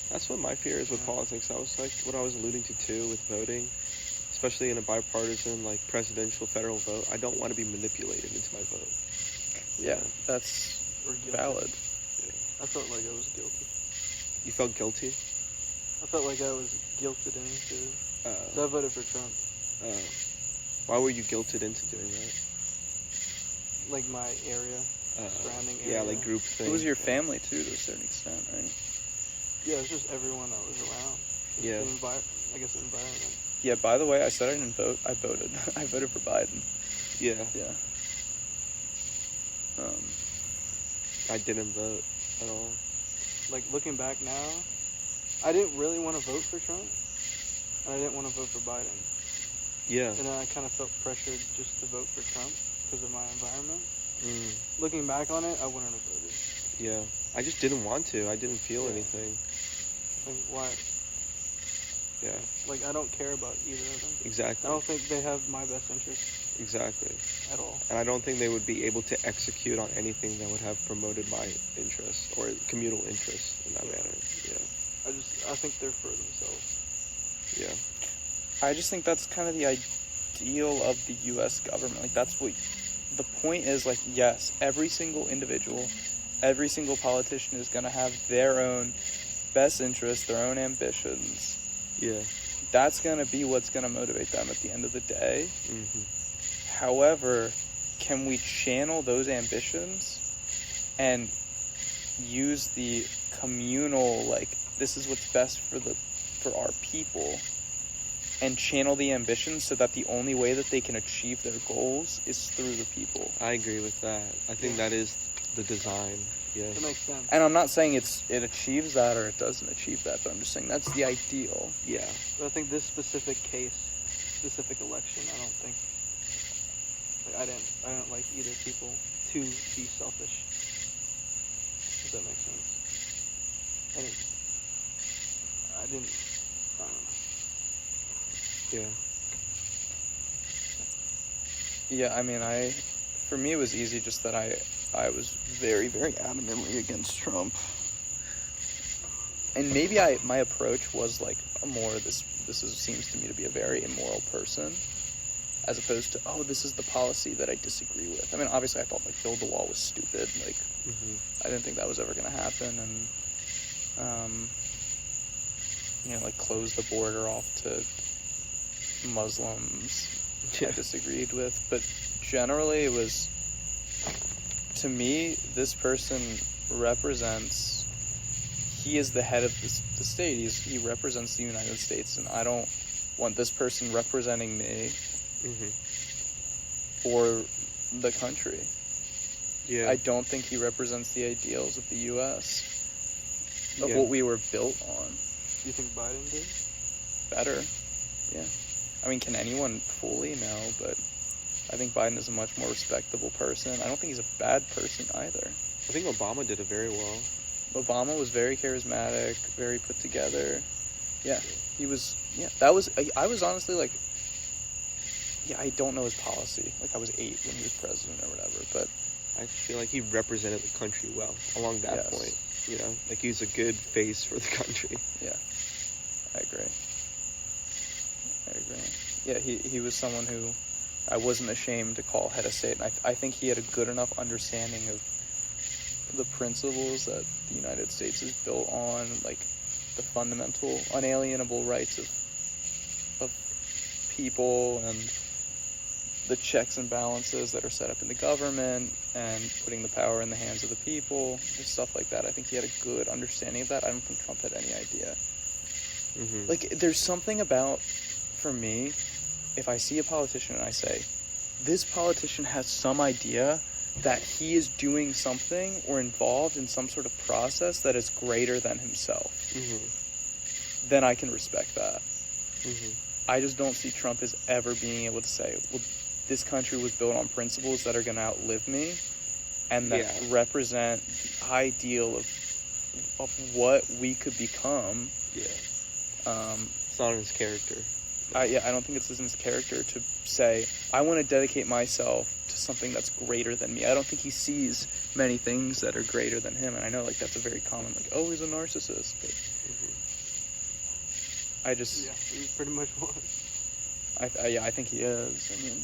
That's what my fear is with politics. I was like, what I was alluding to too with voting, especially in a bipartisan, like, presidential federal vote. I don't want to be manipulated into my vote. Yeah, that's valid. Yeah. I felt like I was guilty. You felt guilty? I felt like I was guilted into. So I voted for Trump. Why were you guilted into doing that? Like, my area, surrounding area. Yeah, like group thing. It was your family too, to a certain extent, right? Yeah, it was just everyone that was around. Yeah. The environment. Yeah, by the way, I said I didn't vote. I voted. I voted for Biden. Yeah. Yeah. I didn't vote at all. Like, looking back now, I didn't really want to vote for Trump, and I didn't want to vote for Biden. Yeah. And then I kind of felt pressured just to vote for Trump because of my environment. Looking back on it, I wouldn't have voted. Yeah. I just didn't want to. I didn't feel anything. Like, why? Yeah. Like, I don't care about either of them. Exactly. I don't think they have my best interest. Exactly. At all. And I don't think they would be able to execute on anything that would have promoted my interest or communal interest in that manner. Yeah. I think they're for themselves. Yeah. I just think that's kind of the ideal of the U.S. government. Like, that's what the point is. Like, yes, every single individual, every single politician is going to have their own best interests, their own ambitions. Yeah. That's going to be what's going to motivate them at the end of the day. Mm-hmm. However, can we channel those ambitions and use the communal, like, this is what's best for our people, and channel the ambition so that the only way that they can achieve their goals is through the people. I agree with that. I think that is the design. Yeah. That makes sense. And I'm not saying it achieves that or it doesn't achieve that, but I'm just saying that's the ideal. Yeah. But I think this specific case, specific election, I don't think. Like, I didn't like either people to be selfish. Does that make sense? I don't know. Yeah. Yeah, I mean, for me it was easy just that I was very, very adamantly against Trump. And maybe my approach was like seems to me to be a very immoral person, as opposed to, this is the policy that I disagree with. I mean, obviously I thought like build the wall was stupid, like I didn't think that was ever going to happen, and like close the border off to Muslims I disagreed with. But generally it was, to me, this person he is the head of the state. He represents the United States, and I don't want this person representing me or the country. Yeah. I don't think he represents the ideals of the U.S., of what we were built on. You think Biden did? Better, yeah. I mean, can anyone fully? No, but I think Biden is a much more respectable person. I don't think he's a bad person either. I think Obama did it very well. Obama was very charismatic, very put together. Yeah, he was. Yeah, that was. I was honestly like, I don't know his policy. Like, I was 8 when he was president or whatever, but I feel like he represented the country well along that point. You know, like he was a good face for the country. Yeah, I agree. Yeah, he was someone who I wasn't ashamed to call head of state, and I think he had a good enough understanding of the principles that the United States is built on, like the fundamental, unalienable rights of people, and the checks and balances that are set up in the government, and putting the power in the hands of the people, just stuff like that. I think he had a good understanding of that. I don't think Trump had any idea. Like, there's something about, for me, if I see a politician and I say, this politician has some idea that he is doing something or involved in some sort of process that is greater than himself, then I can respect that. I just don't see Trump as ever being able to say, well, this country was built on principles that are going to outlive me, and that represent the ideal of what we could become. It's not in his character. I don't think it's in his character to say, I want to dedicate myself to something that's greater than me. I don't think he sees many things that are greater than him, and I know, like, that's a very common, like, he's a narcissist, but I just... Yeah, he pretty much was. I think he is. I mean...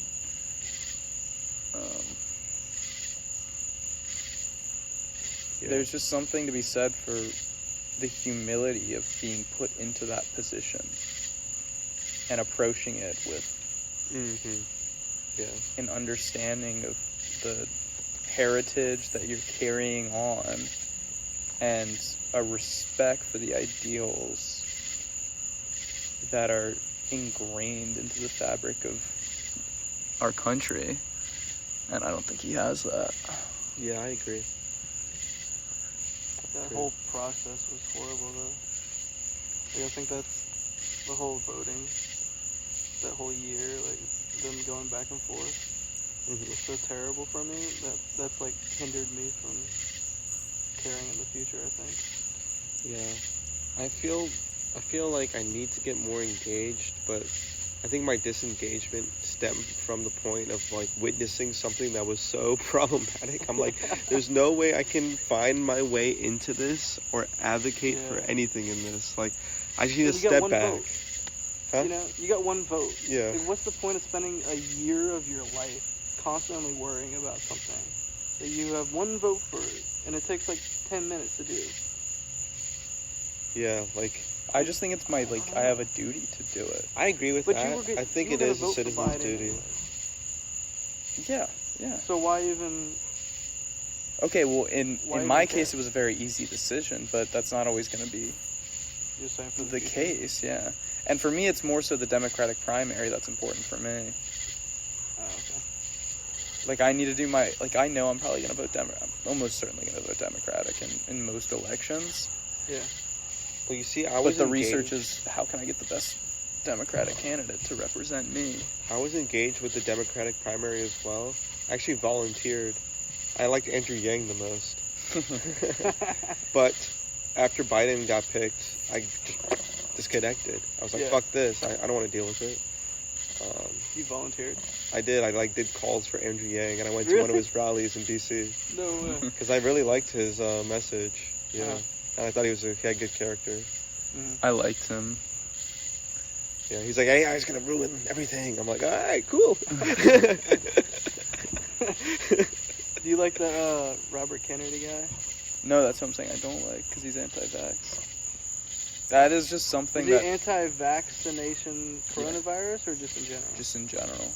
There's just something to be said for the humility of being put into that position and approaching it with an understanding of the heritage that you're carrying on, and a respect for the ideals that are ingrained into the fabric of our country. And I don't think he has that. Yeah, I agree. That whole process was horrible, though. Like, I think that's the whole voting, that whole year, like, them going back and forth, was so terrible for me that's like hindered me from caring in the future, I think. Yeah. I feel like I need to get more engaged, but I think my disengagement stemmed from the point of, like, witnessing something that was so problematic. I'm like, there's no way I can find my way into this or advocate for anything in this. Like, I just need to step back. Vote. Huh? You know, you got one vote. Yeah. Like, what's the point of spending a year of your life constantly worrying about something that you have one vote for, and it takes like 10 minutes to do? Yeah, like... I just think it's I have a duty to do it. I agree with that. I think it is a citizen's duty. Yeah. So why even Okay, well, in Why my even case, care? it was a very easy decision, but that's not always going to be You're saying for the future? case, yeah. And for me, it's more so the Democratic primary that's important for me. Oh, okay. Like, I need to do my, like, I know I'm probably going to vote I'm almost certainly going to vote Democratic in most elections. Yeah. Well, you see, I But was the engaged. research is, how can I get the best Democratic candidate to represent me? I was engaged with the Democratic primary as well. I actually volunteered. I liked Andrew Yang the most. But after Biden got picked, I just disconnected. I was like, Yeah. fuck this. I don't want to deal with it. You volunteered? I did. I did calls for Andrew Yang, and I went to one of Really? his rallies in D.C. No way. because I really liked his message. Yeah, Uh-huh. and I thought he had good character. I liked him. Yeah, he's like, AI is gonna ruin everything. I'm like, all right, cool. Do you like that Robert Kennedy guy? No, that's what I'm saying I don't like, because he's anti-vax. That is just something Is he that, anti-vaccination coronavirus or just in general? just in general,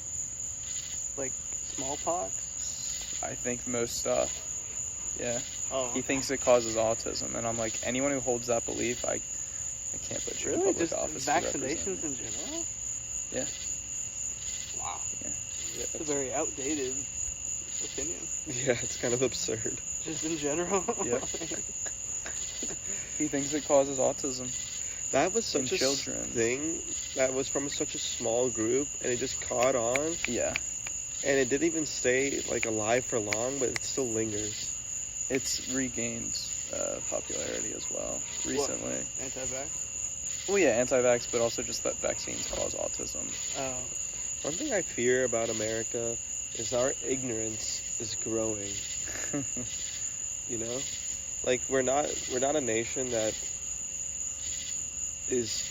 Like smallpox? I think most stuff. Yeah. Oh. He thinks it causes autism, and I'm like, anyone who holds that belief, I can't put you in Really? public Just office to represent vaccinations me. in general? Yeah. Wow. Yeah. It's a very outdated opinion. Yeah, it's kind of absurd. Just in general? Yeah. He thinks it causes autism. That was In such a children. thing that was from such a small group, and it just caught on, Yeah. and it didn't even stay like alive for long, but it still lingers. It's regained popularity as well recently. Anti-vax? Well, yeah, anti-vax, but also just that vaccines cause autism. Oh. One thing I fear about America is our ignorance is growing. You know, like we're not a nation that is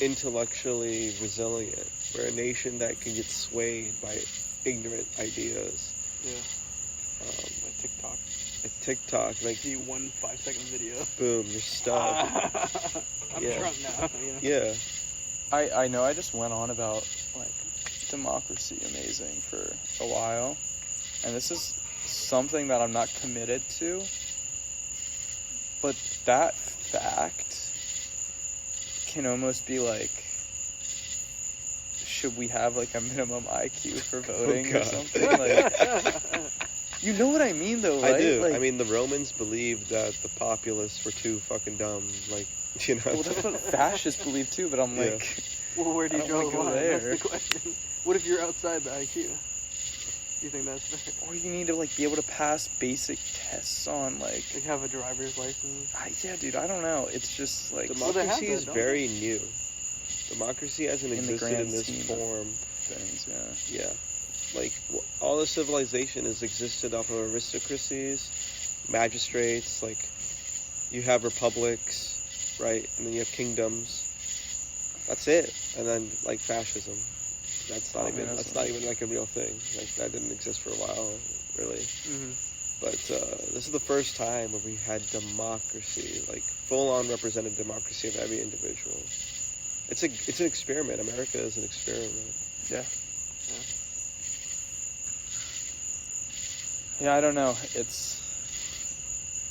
intellectually resilient. We're a nation that can get swayed by ignorant ideas. Yeah. Like TikTok. Like TikTok, like See 1 5-second video. boom, you're stuck. I'm Yeah. drunk now. You know? Yeah, I know I just went on about, like, democracy amazing for a while, and this is something that I'm not committed to, but that fact can almost be like, should we have like a minimum IQ for voting or God. something? Like, you know what I mean though, right? I do. Like, I mean, the Romans believed that the populace were too fucking dumb. Like, you know. well, that's what fascists believe too, but I'm Yeah. like, Well, where do I you don't draw wanna the go line? there. That's the question. What if you're outside the IQ? You think that's fair? or you need to like be able to pass basic tests on like, Like have a driver's license? yeah, dude, I don't know. It's just like Well, they have Democracy that, is don't very new. Democracy hasn't In the existed grand in this scheme of form. things, yeah. Yeah. Like, all the civilization has existed off of aristocracies, magistrates, like, you have republics, right? And then you have kingdoms. That's it. And then, like, fascism. That's not Communism. even like a real thing. Like, that didn't exist for a while, really. Mm-hmm. But this is the first time where we had democracy, like full-on represented democracy of every individual. It's an experiment. America is an experiment. Yeah, I don't know. It's,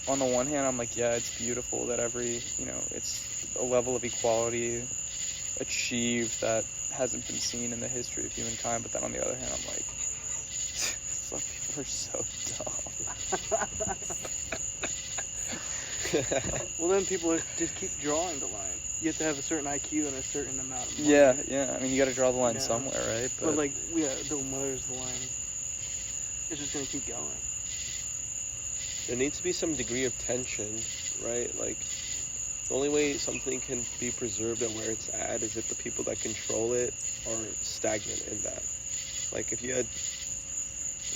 on the one hand, I'm like, yeah, it's beautiful that it's a level of equality achieved that hasn't been seen in the history of humankind. But then on the other hand, I'm like, some people are so dumb. Well, then people just keep drawing the line. You have to have a certain IQ and a certain amount of money. Yeah. I mean, you got to draw the line Yeah. somewhere, right? But like, where's the line? It's just gonna keep going. There needs to be some degree of tension, right? Like, the only way something can be preserved at where it's at is if the people that control it are stagnant in that. Like, if you had,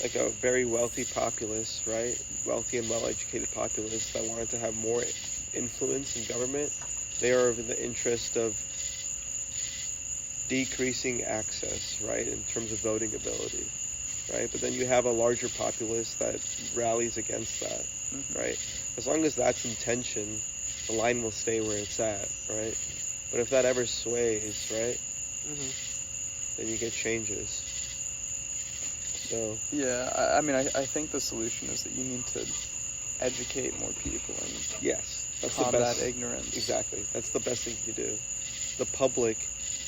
like, a very wealthy populace, right? Wealthy and well-educated populace that wanted to have more influence in government, they are in the interest of decreasing access, right? In terms of voting ability, right? But then you have a larger populace that rallies against that, right? As long as that's in tension, the line will stay where it's at, right? But if that ever sways, right, Mm-hmm. then you get changes. So Yeah, I mean, I think the solution is that you need to educate more people and yes, that's combat the best. ignorance. Exactly, that's the best thing you can do. The public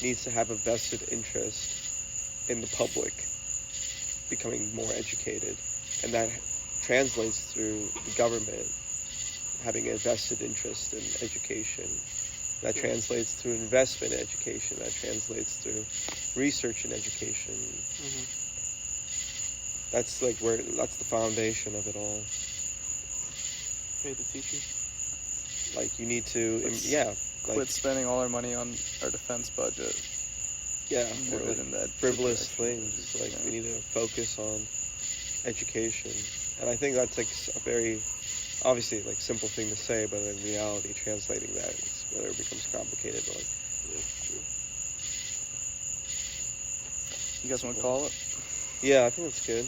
needs to have a vested interest in the public becoming more educated, and that translates through the government having a vested interest in education. That translates through investment in education. That translates through research in education. Mm-hmm. That's that's the foundation of it all. Pay the teachers. Like you need to, Quit spending all our money on our defense budget. Yeah, Put it in that frivolous direction. things. Like we need to focus on education, and I think that's like a very, obviously like simple thing to say, but in reality, translating that is whether it becomes complicated. Like, Yeah, true. You guys want to call it? yeah, I think that's good.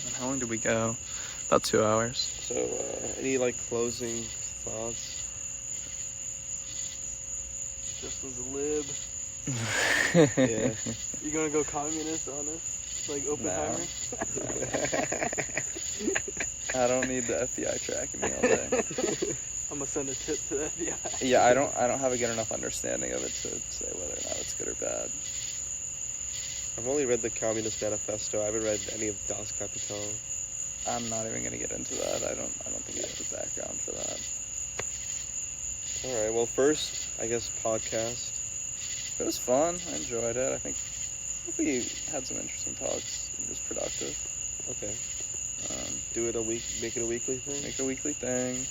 And how long did we go? About 2 hours. So, any like closing thoughts? Justin's a lib. Yeah. You gonna go communist on us? Like Oppenheimer? I don't need the FBI tracking me all day. I'm gonna send a tip to the FBI. Yeah, I don't have a good enough understanding of it to say whether or not it's good or bad. I've only read the Communist Manifesto. I haven't read any of Das Kapital. I'm not even gonna get into that. I don't think I have the background for that. All right. Well, first, I guess podcast. It was fun. I enjoyed it. I think we had some interesting talks. It was productive. Okay. Do it a week. Make it a weekly thing. Make a weekly thing.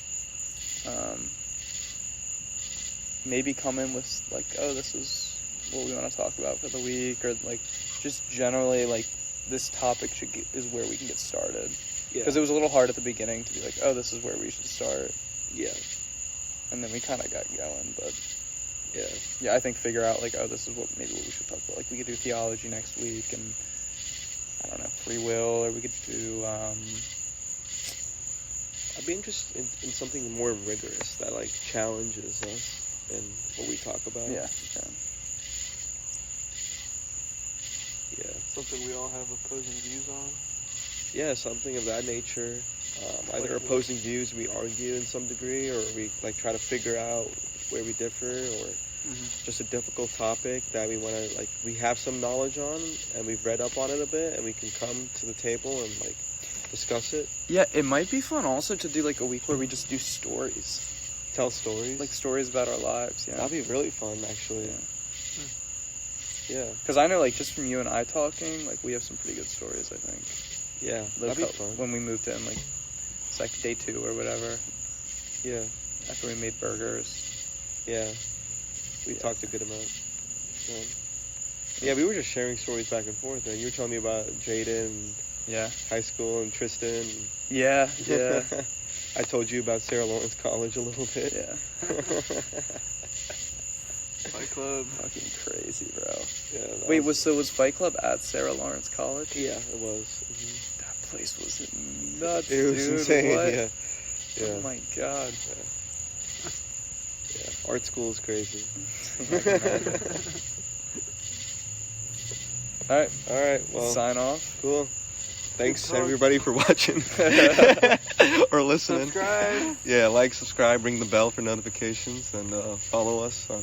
Maybe come in with like, oh, this is what we want to talk about for the week, or like just generally like this topic is where we can get started. Yeah. Because it was a little hard at the beginning to be like, oh, this is where we should start. Yeah. And then we kind of got going, but Yeah. yeah, I think figure out like, oh, this is what we should talk about. Like we could do theology next week, and I don't know, free will, or we could do. I'd be interested in something more rigorous that like challenges us in what we talk about. Yeah. Something we all have opposing views on. Yeah, something of that nature. Either Like opposing views, we argue in some degree, or we like try to figure out where we differ, or just a difficult topic that we want to like. We have some knowledge on, and we've read up on it a bit, and we can come to the table and like discuss it. Yeah, it might be fun also to do like a week where we just do stories, Tell stories. like stories about our lives. Yeah. That'd be really fun, actually. Yeah. Yeah. Because I know, like, just from you and I talking, like, we have some pretty good stories, I think. Yeah. Like, That'd be fun. when we moved in, like, it's like day 2 or whatever, Yeah. after we made burgers. Yeah. We Yeah. talked a good amount. Yeah, we were just sharing stories back and forth, and you were telling me about Jaden and Yeah. high school and Tristan. Yeah, yeah. I told you about Sarah Lawrence College a little bit. Yeah. Fight Club. Fucking crazy, bro. Yeah. Wait, was Fight Club at Sarah Lawrence College? Yeah, it was. That place was nuts, It was dude. insane. What? Yeah. Yeah. Oh my god. Yeah. Art school is crazy. All right. Well, Sign off. cool. Thanks Good talk. everybody for watching or listening. Subscribe. Yeah, like, subscribe, ring the bell for notifications, and follow us on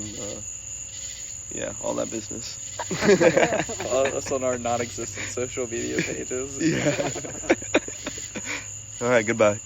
all that business. Follow us on our non-existent social media pages. Yeah. All right, goodbye.